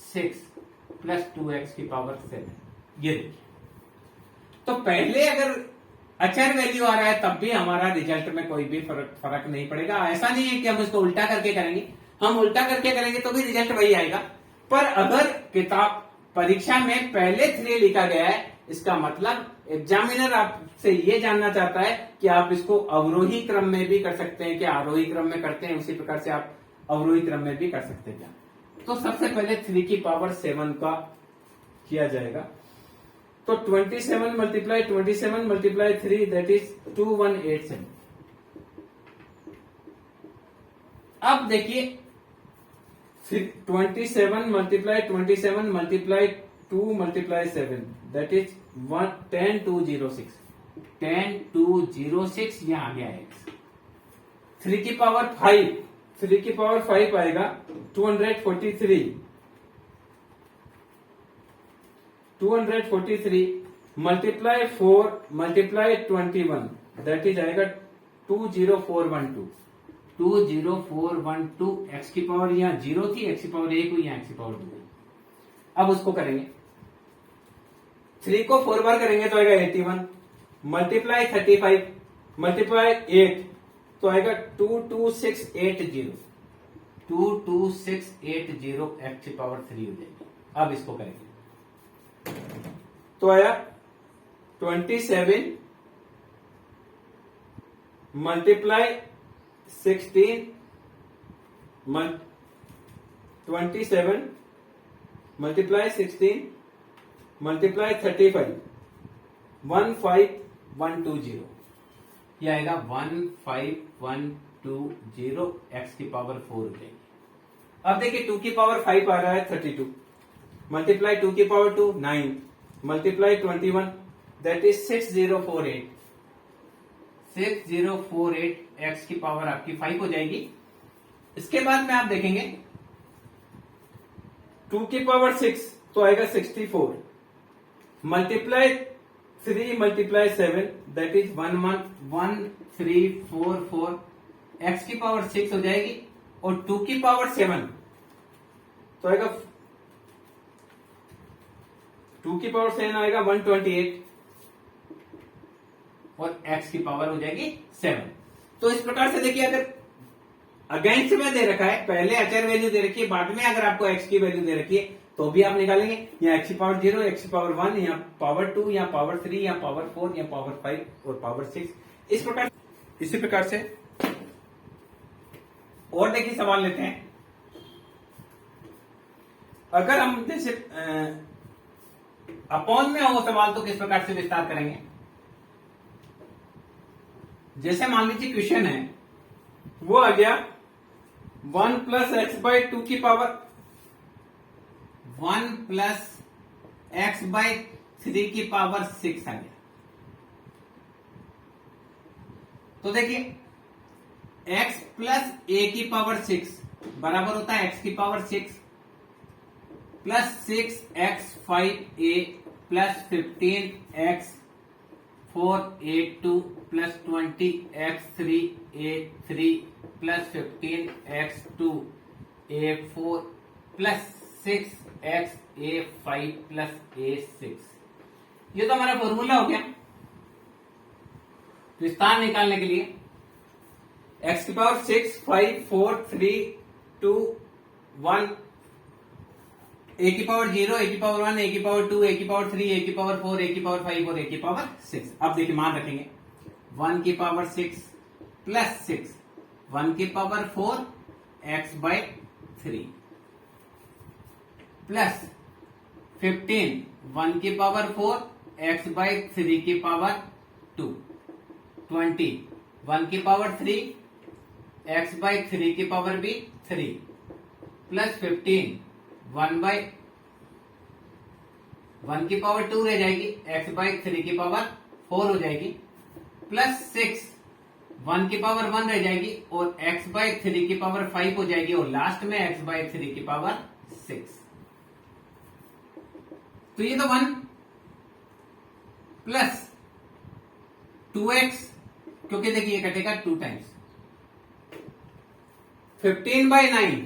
6 प्लस 2x की पावर 7। ये देखिए, तो पहले अगर अचर वैल्यू आ रहा है तब भी हमारा रिजल्ट में कोई भी फर्क नहीं पड़ेगा। ऐसा नहीं है कि हम इसको उल्टा करके करेंगे, हम उल्टा करके करेंगे तो भी रिजल्ट वही आएगा। पर अगर किताब परीक्षा में पहले 3 लिखा गया है, इसका मतलब एग्जामिनर आपसे ये जानना चाहता है कि आप इसको अवरोही क्रम में भी कर सकते हैं, क्या आरोही क्रम में करते हैं उसी प्रकार से आप अवरोही क्रम में भी कर सकते हैं क्या। तो सबसे पहले 3 की पावर 7 का किया जाएगा। तो 27 मल्टीप्लाई 27 मल्टीप्लाई 3 दैट इज 2187। अब देखिए 27 multiply 27 multiply 2 multiply 7 that is 10206। 10206 यहां आ गया एक्स। 3 की पावर 5, 3 की पावर 5 आएगा 243। 243 मल्टीप्लाई 4 मल्टीप्लाई 21 दैट इज आएगा 20412। 20412 एक्स की पावर यहां 0 थी, एक्स की पावर 1 हुई, यहां एक्स की पावर 2 हुई। अब उसको करेंगे, 3 को 4 बार करेंगे तो आएगा 81 मल्टीप्लाई 35 मल्टीप्लाई 8 तो आएगा 22680। 22680 एक्स की पावर 3 हो जाएगी। अब इसको करेंगे तो आया 27 मल्टीप्लाई 16 27 मल्टीप्लाई 16 मल्टीप्लाई 35 15120। यह आएगा 15120 एक्स की पावर 4 हो जाएगी। अब देखिए 2 की पावर 5 आ रहा है 32 मल्टीप्लाई 2 की power 2 9 multiply 21 that is 6048। 6048 x की पावर आपकी 5 हो जाएगी। इसके बाद में आप देखेंगे 2 की पावर 6 तो आएगा 64 multiply 3 multiply 7 that is 111344 x की पावर 6 हो जाएगी। और 2 की पावर 7 तो आएगा 2 की पावर 7 आएगा 128 और एक्स की पावर हो जाएगी 7। तो इस प्रकार से देखिए, अगर अगेंस्ट में दे रखा है, पहले अचर वैल्यू दे रखी है, बाद में अगर आपको एक्स की वैल्यू दे रखी है तो भी आप निकालेंगे। यहाँ एक्स की पावर 0, एक्स की पावर 1, यहाँ पावर 2, यहाँ पावर 3, यहाँ पावर 4, यहाँ पावर 5 और पावर 6। इस प्रकार, इसी प्रकार से और देखिए सवाल लेते हैं। अगर हम जैसे अपॉन में हो सवाल तो किस प्रकार से विस्तार करेंगे। जैसे मान लीजिए क्वेश्चन है वो आ गया 1 प्लस एक्स बाई 2 की पावर 1 प्लस एक्स बाई 3 की पावर 6 आ गया। तो देखिए x प्लस a की पावर 6 बराबर होता है x की power 6 plus 6x5a plus 15x4a2 plus 20x3a3 plus 15x2a4 plus 6xa5 plus a6। ये तो हमारा फॉर्मूला हो गया विस्तार निकालने के लिए। x की पावर 6 5 4 3 2 1 a की पावर 0 a की पावर 1 a की पावर 2 a की पावर 3 a की पावर 4 a की पावर 5 और a की पावर 6। अब देखिए मान रखेंगे 1 की पावर 6 प्लस 6 1 की पावर 4 x बाई 3 प्लस 15 1 की पावर 4 x बाई 3 की पावर 2 20 1 की पावर 3 x बाई 3 की पावर भी 3 प्लस 15 1 बाई 1 की पावर 2 रह जाएगी x बाई 3 की पावर 4 हो जाएगी प्लस 6 1 की पावर 1 रह जाएगी और x बाई 3 की पावर 5 हो जाएगी और लास्ट में x बाई 3 की पावर 6। तो ये तो 1 प्लस 2x क्योंकि देखिए ये कटेगा 2 टाइम्स 15 बाई 9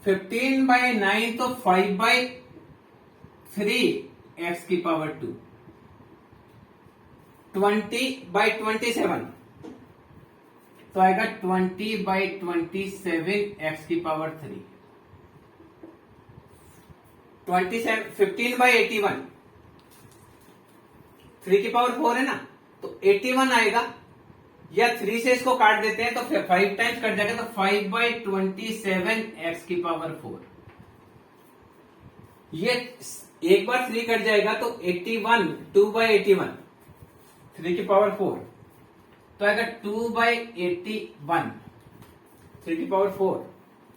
15 बाई 9 तो 5 बाई 3 एक्स की पावर 2 20 बाई 27 तो आएगा 20 बाई 27 एक्स की पावर 3 27 15 बाई 81 3 की पावर 4 है ना तो 81 आएगा या 3 से इसको काट देते हैं तो 5 टाइम्स कट जाएगा, तो 5/27 x की पावर 4। ये एक बार 3 कट जाएगा तो 81, 2/81, 3 की पावर 4, तो आएगा 2/81, 3 की पावर 4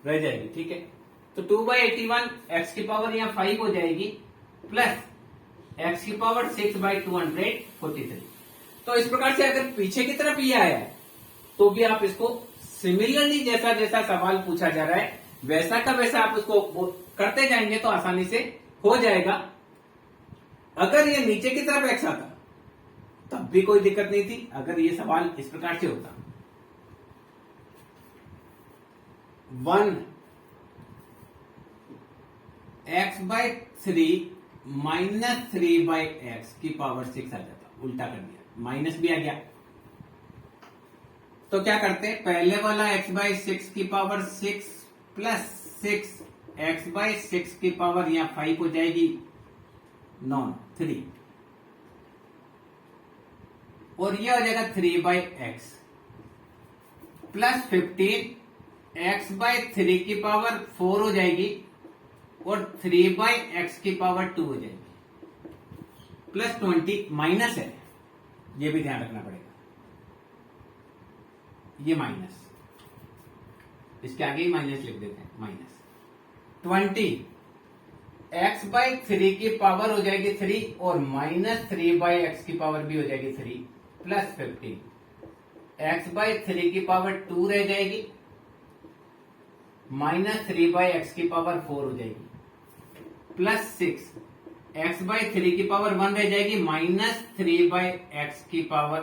रह जाएगी। ठीक है, तो 2/81 x की पावर यहाँ 5 हो जाएगी, प्लस x की पावर 6/243। तो इस प्रकार से अगर पीछे की तरफ ये आया है तो भी आप इसको सिमिलरली जैसा जैसा सवाल पूछा जा रहा है वैसा का वैसा आप उसको करते जाएंगे तो आसानी से हो जाएगा। अगर ये नीचे की तरफ x आता तब भी कोई दिक्कत नहीं थी, अगर ये सवाल इस प्रकार से होता 1x/3 - 3/x की पावर 6 आ जाता, उल्टा कर दिया, माइनस भी आ गया। तो क्या करते, पहले वाला x/6 की पावर 6 प्लस 6x/6 की पावर यहां 5 हो जाएगी, 3, और ये हो जाएगा 3/x प्लस 15x/3 की पावर 4 हो जाएगी, और 3/x की पावर 2 हो जाएगी, प्लस 20 माइनस है, ये भी ध्यान रखना पड़ेगा, ये माइनस, इसके आगे ही माइनस लिख देते हैं, माइनस 20 x/3 की पावर हो जाएगी 3, और माइनस 3/x की पावर भी हो जाएगी 3, प्लस 15 x/3 की पावर 2 रह जाएगी, माइनस 3/x की पावर 4 हो जाएगी, प्लस 6 x/3 की पावर 1 रह जाएगी, माइनस 3/x की पावर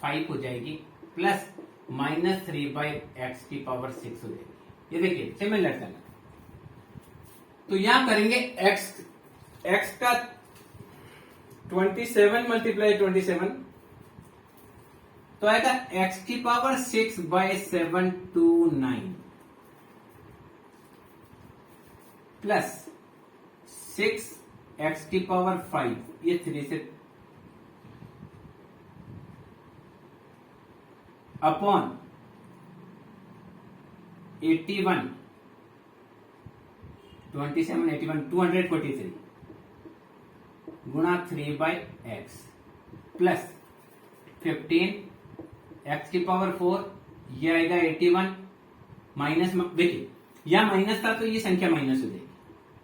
5 हो जाएगी, प्लस माइनस 3/x की पावर 6 हो जाएगी। ये देखिए सिमिलर चला। तो यहां करेंगे x का 27 × 27, तो आएगा x की पावर 6/729 प्लस 6x की पावर 5, ये 3 से अपॉन 81, 27, 81, 243 गुणा 3/x प्लस 15x की पावर 4, ये आएगा 81, माइनस, देखिए यहां माइनस था तो ये संख्या माइनस हो जाएगी,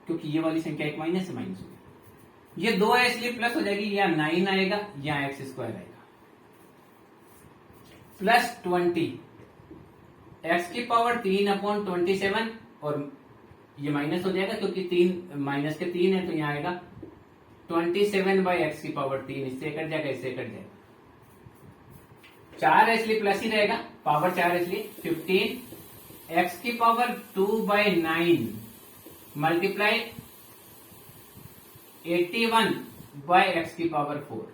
क्योंकि ये वाली संख्या एक माइनस से माइनस हो जाएगी, ये 2 है इसलिए प्लस हो जाएगी, या 9 आएगा, या x² आएगा, प्लस 20 x की पावर 3/27, और ये माइनस हो जाएगा क्योंकि 3 माइनस के 3 है, तो यहां आएगा 27/x की पावर 3, इससे कट जाएगा, इससे कट जाएगा, 4 है इसलिए प्लस ही रहेगा, पावर 4 है इसलिए 15x की पावर 2/9 मल्टीप्लाई 81/x की पावर 4,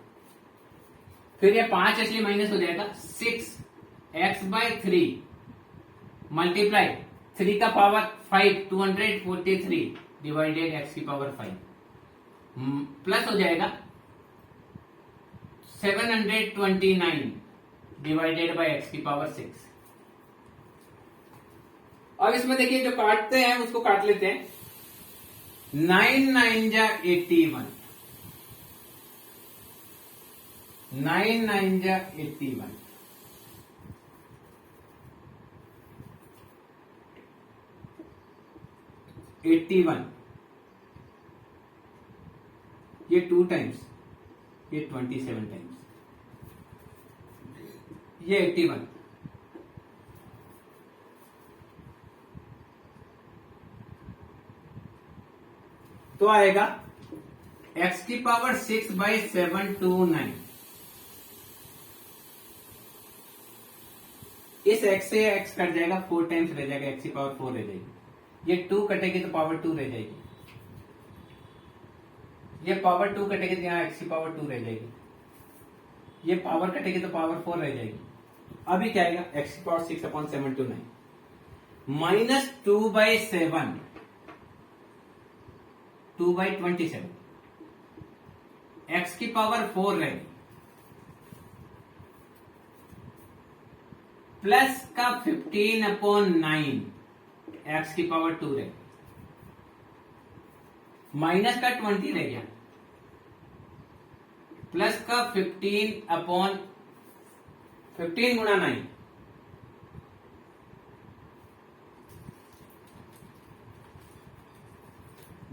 फिर ये 5 इसलिए माइनस हो जाएगा, 6x/3 मल्टीप्लाई 3 का पावर 5, 243 डिवाइडेड x की पावर 5, प्लस हो जाएगा 729 डिवाइडेड बाय x की पावर 6। अब इसमें देखिए जो काटते हैं उसको काट लेते हैं, 9 9 जा 81, 9 9 जा 81, 81, ये 2 टाइम्स, ये 27 टाइम्स, ये 81, तो आएगा x की पावर 6/729, इस x से x कट जाएगा, 4 टाइम्स रह जाएगा, x की पावर 4 रह जाएगी, ये 2 कटेगी तो पावर 2 रह जाएगी, ये पावर 2 कटेगी तो यहाँ x की पावर 2 रह जाएगी, ये पावर कटेगी तो पावर 4 रह जाएगी। अभी क्या आएगा, x की पावर 6/729 माइनस 2/7, 2/27, x की पावर 4 रहेगी, प्लस का 15/9 एक्स की पावर 2 रह गया, माइनस का 20 रह गया, प्लस का 15 गुणा 9,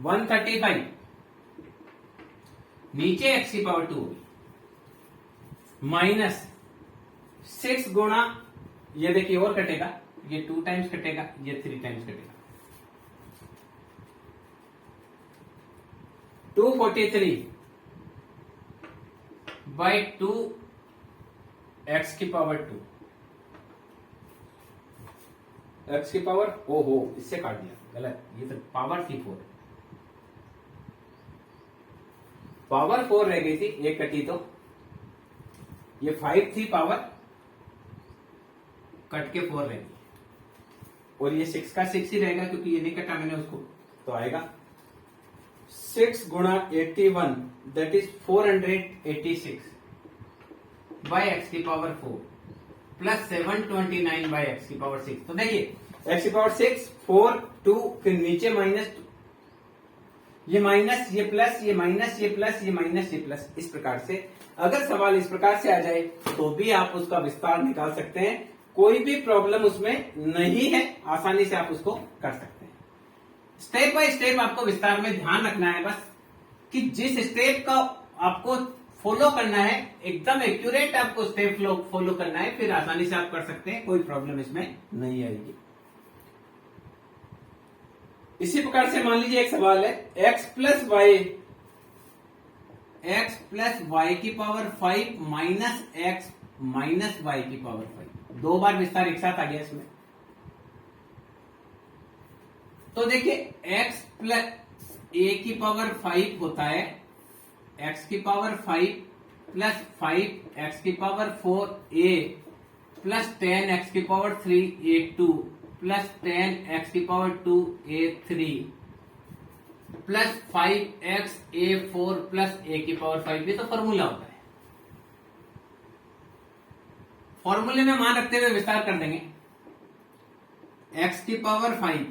वन 135, नीचे एक्स की पावर 2 होगी, माइनस 6 गुणा, ये देखिए और कटेगा, ये 2 टाइम्स कटेगा, ये 3 टाइम्स कटेगा, 243/2 एक्स की पावर 2, एक्स की पावर, ओहो इससे काट दिया, गलत, ये तो पावर थी 4, पावर 4 रह गई थी, एक कटी तो ये 5 थी पावर, कट के 4 रह गई, और ये 6 का 6 ही रहेगा क्योंकि ये नहीं कटा मैंने उसको, तो आएगा 6 गुणा 81 दैट इज 486 बाई एक्स की पावर 4 प्लस 729 बाई एक्स की पावर 6। तो देखिए एक्स की पावर 6, 4, 2, फिर नीचे माइनस, ये माइनस, ये प्लस, ये माइनस, ये प्लस, ये माइनस, ये प्लस, इस प्रकार से अगर सवाल इस प्रकार से आ जाए तो भी आप उसका विस्तार निकाल सकते हैं, कोई भी प्रॉब्लम उसमें नहीं है, आसानी से आप उसको कर सकते हैं। स्टेप बाय स्टेप आपको विस्तार में ध्यान रखना है बस कि जिस स्टेप का आपको फॉलो करना है, एकदम एक्यूरेट आपको स्टेप फॉलो करना है, फिर आसानी से आप कर सकते हैं, कोई प्रॉब्लम इसमें नहीं आएगी। इसी प्रकार से मान लीजिए एक सवाल है, x प्लस वाई की power 5 minus X minus Y की पावर 5, 2 बार विस्तार एक साथ आ गया इसमें। तो देखिए x प्लस a की पावर 5 होता है x की पावर 5 प्लस 5 x की पावर 4 a प्लस 10 x की पावर 3 a 2 प्लस 10 x की power 2 a 3 plus 5x a 4 plus a की पावर 5, ये तो फॉर्मूला होता है। फॉर्मूले में मान रखते हुए विस्तार कर देंगे। x की पावर 5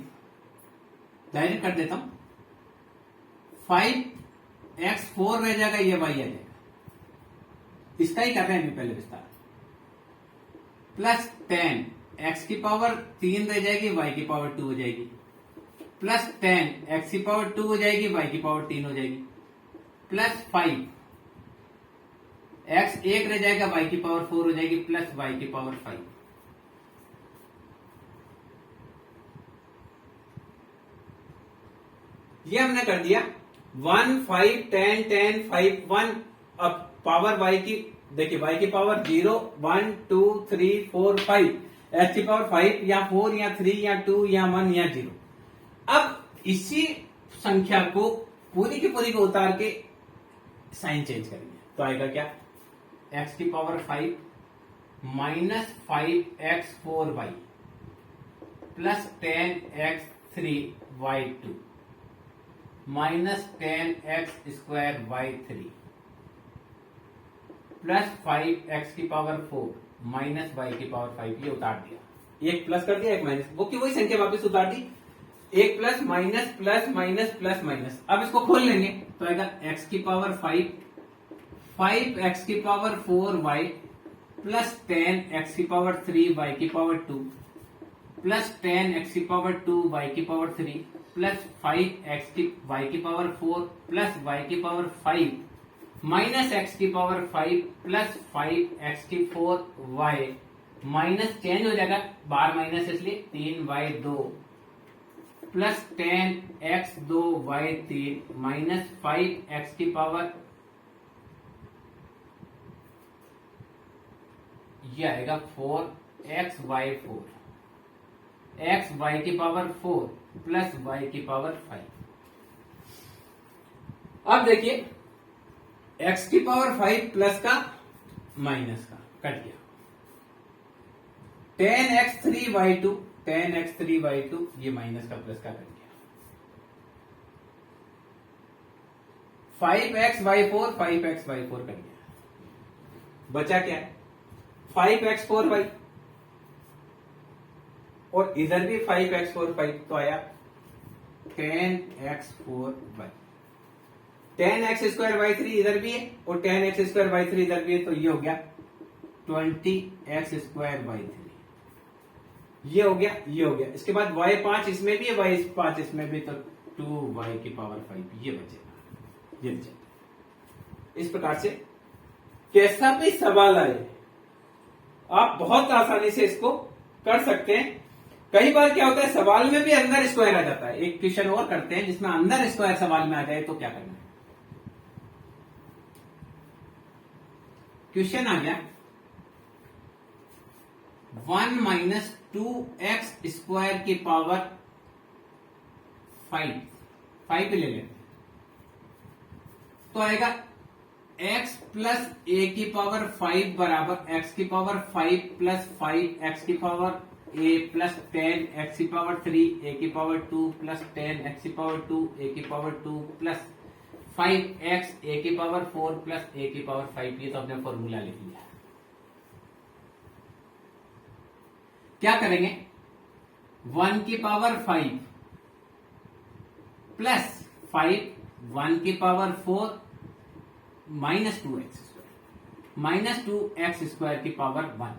डायरेक्ट कर देता हूं, 5x 4 रह जाएगा, ये y आ जाएगा, इसका ही कर रहे हैं अभी पहले विस्तार, प्लस 10 x की पावर 3 रह जाएगी, y की पावर 2 हो जाएगी, प्लस 10 x की पावर 2 हो जाएगी, y की पावर 3 हो जाएगी, प्लस 5 x 1 रह जाएगा, y की पावर 4 हो जाएगी, प्लस y की पावर 5। ये हमने कर दिया 1 5 10 10 5 1। अब पावर y की देखिए, y की पावर 0 1 2 3 4 5, x की पावर 5 या 4 या 3 या 2 या 1 या 0। अब इसी संख्या को पूरी की पूरी को उतार के साइन चेंज करेंगे, तो आएगा क्या, x की power 5 minus 5x4y plus 10x3y2 minus 10x2y3 plus 5x की पावर 4 माइनस y की पावर 5, ये उतार दिया, एक प्लस कर दिया, एक माइनस, वो की वही संख्या वापस उतार दी, एक plus minus plus minus plus minus. अब इसको खोल लेंगे तो आएगा x की पावर 5 5x की पावर 4y प्लस 10x की पावर 3 y की पावर 2 प्लस 10x की पावर 2 y की पावर 3 प्लस 5x की y की पावर 4 प्लस y की पावर 5 माइनस x की पावर 5 प्लस 5x की 4y माइनस चेंज हो जाएगा, बार माइनस इसलिए 3y2 plus 10x2y3 minus 5x की पावर, ये आएगा 4xy4 x y की पावर 4 प्लस y की पावर 5। अब देखिए x की पावर 5 प्लस का माइनस का कट गया, 10x3y2 10x3y2, ये माइनस का प्लस का कट गया, 5xy4 5xy4 कट गया, बचा क्या, 5x4y और इधर भी 5x4 5 तो आया 10x4 10x2/3 इधर भी है और 10x2/3 इधर भी है, तो ये हो गया 20x2/3। ये हो गया, ये हो गया। इसके बाद y5 इसमें भी है, y5 इसमें भी, तो 2y⁵ ये बचेगा, ये बचेगा। इस प्रकार से कैसा भी सवाल आए आप बहुत आसानी से इसको कर सकते हैं। कई बार क्या होता है सवाल में भी अंदर स्क्वायर आ जाता है। एक क्वेश्चन और करते हैं जिसमें अंदर स्क्वायर सवाल में आ जाए, तो क्या करना है। क्वेश्चन आ गया 1 - 2x² की पावर 5 ले लेते, तो आएगा x प्लस a की पावर 5 बराबर x की पावर 5 प्लस 5x की पावर a प्लस 10x की पावर 3 a की पावर 2 प्लस 10x की पावर 2 a की पावर 2 प्लस 5x a की पावर 4 प्लस a की पावर 5। ये तो हमने फॉर्मूला लिख लिया। क्या करेंगे 1 की पावर 5 प्लस 5 1 की पावर 4 -2x² की पावर 1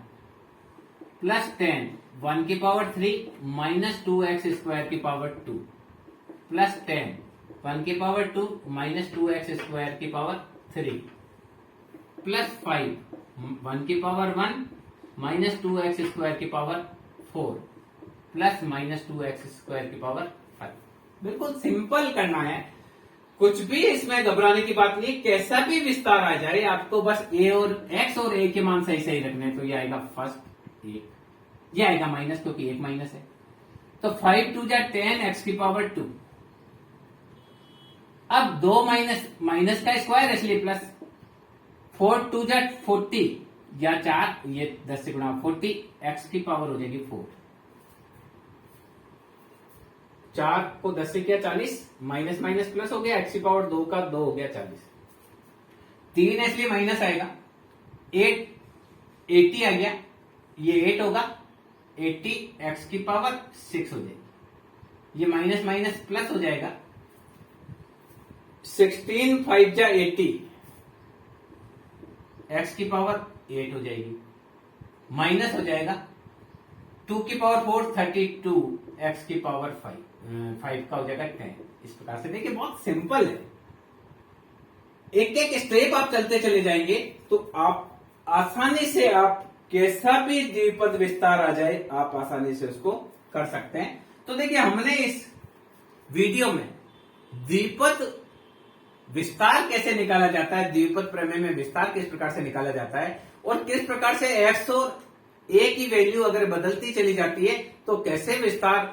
प्लस 10 1 की पावर 3 -2x² की पावर 2 प्लस 10 1 की पावर 2 -2x² की पावर 3 प्लस 5 1 की पावर 1 -2x² की पावर 4 प्लस -2x² की पावर 5। बिल्कुल सिंपल करना है, कुछ भी इसमें घबराने की बात नहीं। कैसा भी विस्तार आ जाए आपको बस a और x और a के मान सही सही रखने हैं। तो ये आएगा फर्स्ट 1, ये आएगा माइनस क्योंकि 1 माइनस है, तो 5 2 जा 10x की पावर 2। अब 2 माइनस का स्क्वायर इसलिए प्लस 4 2 जा 40 या 4 ये 10 से गुणा 40 x की पावर हो जाएगी 4। 4 को 10 से किया 40 माइनस माइनस प्लस हो गया, x की पावर 2 का 2 हो गया 40। 3 इसलिए माइनस आएगा, 8 80 आ गया, ये 8 होगा 80 x की पावर 6 हो जाएगी। ये माइनस माइनस प्लस हो जाएगा, 16 5 जा 80 x की पावर 8 हो जाएगी, माइनस हो जाएगा 2 की पावर 4 32 x की पावर 5 का हो जाएगा 10। इस प्रकार से देखिए बहुत सिंपल है, एक एक स्टेप आप चलते चले जाएंगे तो आप आसानी से आप कैसा भी द्विपद विस्तार आ जाए आप आसानी से उसको कर सकते हैं। तो देखिए हमने इस वीडियो में द्विपद विस्तार कैसे निकाला जाता है, द्विपद प्रमेय में विस्तार किस प्रकार से निकाला जाता है और किस प्रकार से x और a की वैल्यू अगर बदलती चली जाती है तो कैसे विस्तार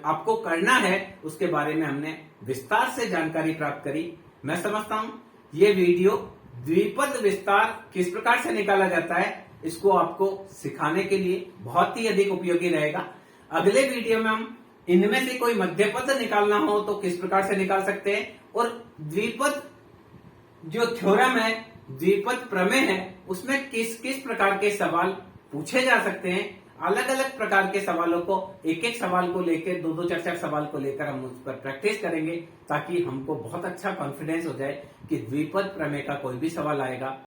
आपको करना है उसके बारे में हमने विस्तार से जानकारी प्राप्त करी। मैं समझता हूं ये वीडियो द्विपद विस्तार किस प्रकार से निकाला जाता है इसको आपको सिखाने के लिए बहुत ही अधिक उपयोगी रहेगा। अगले वीडियो में हम इनमें से कोई मध्यपद निकालना हो तो किस प्रकार से निकाल सकते हैं और द्विपद जो थ्योरम है, द्विपद प्रमेय है, उसमें किस किस प्रकार के सवाल पूछे जा सकते हैं। अलग अलग प्रकार के सवालों को एक एक सवाल को लेकर दो दो चार चार सवाल को लेकर हम उस पर प्रैक्टिस करेंगे ताकि हमको बहुत अच्छा कॉन्फिडेंस हो जाए कि द्विपद प्रमेय का कोई भी सवाल आएगा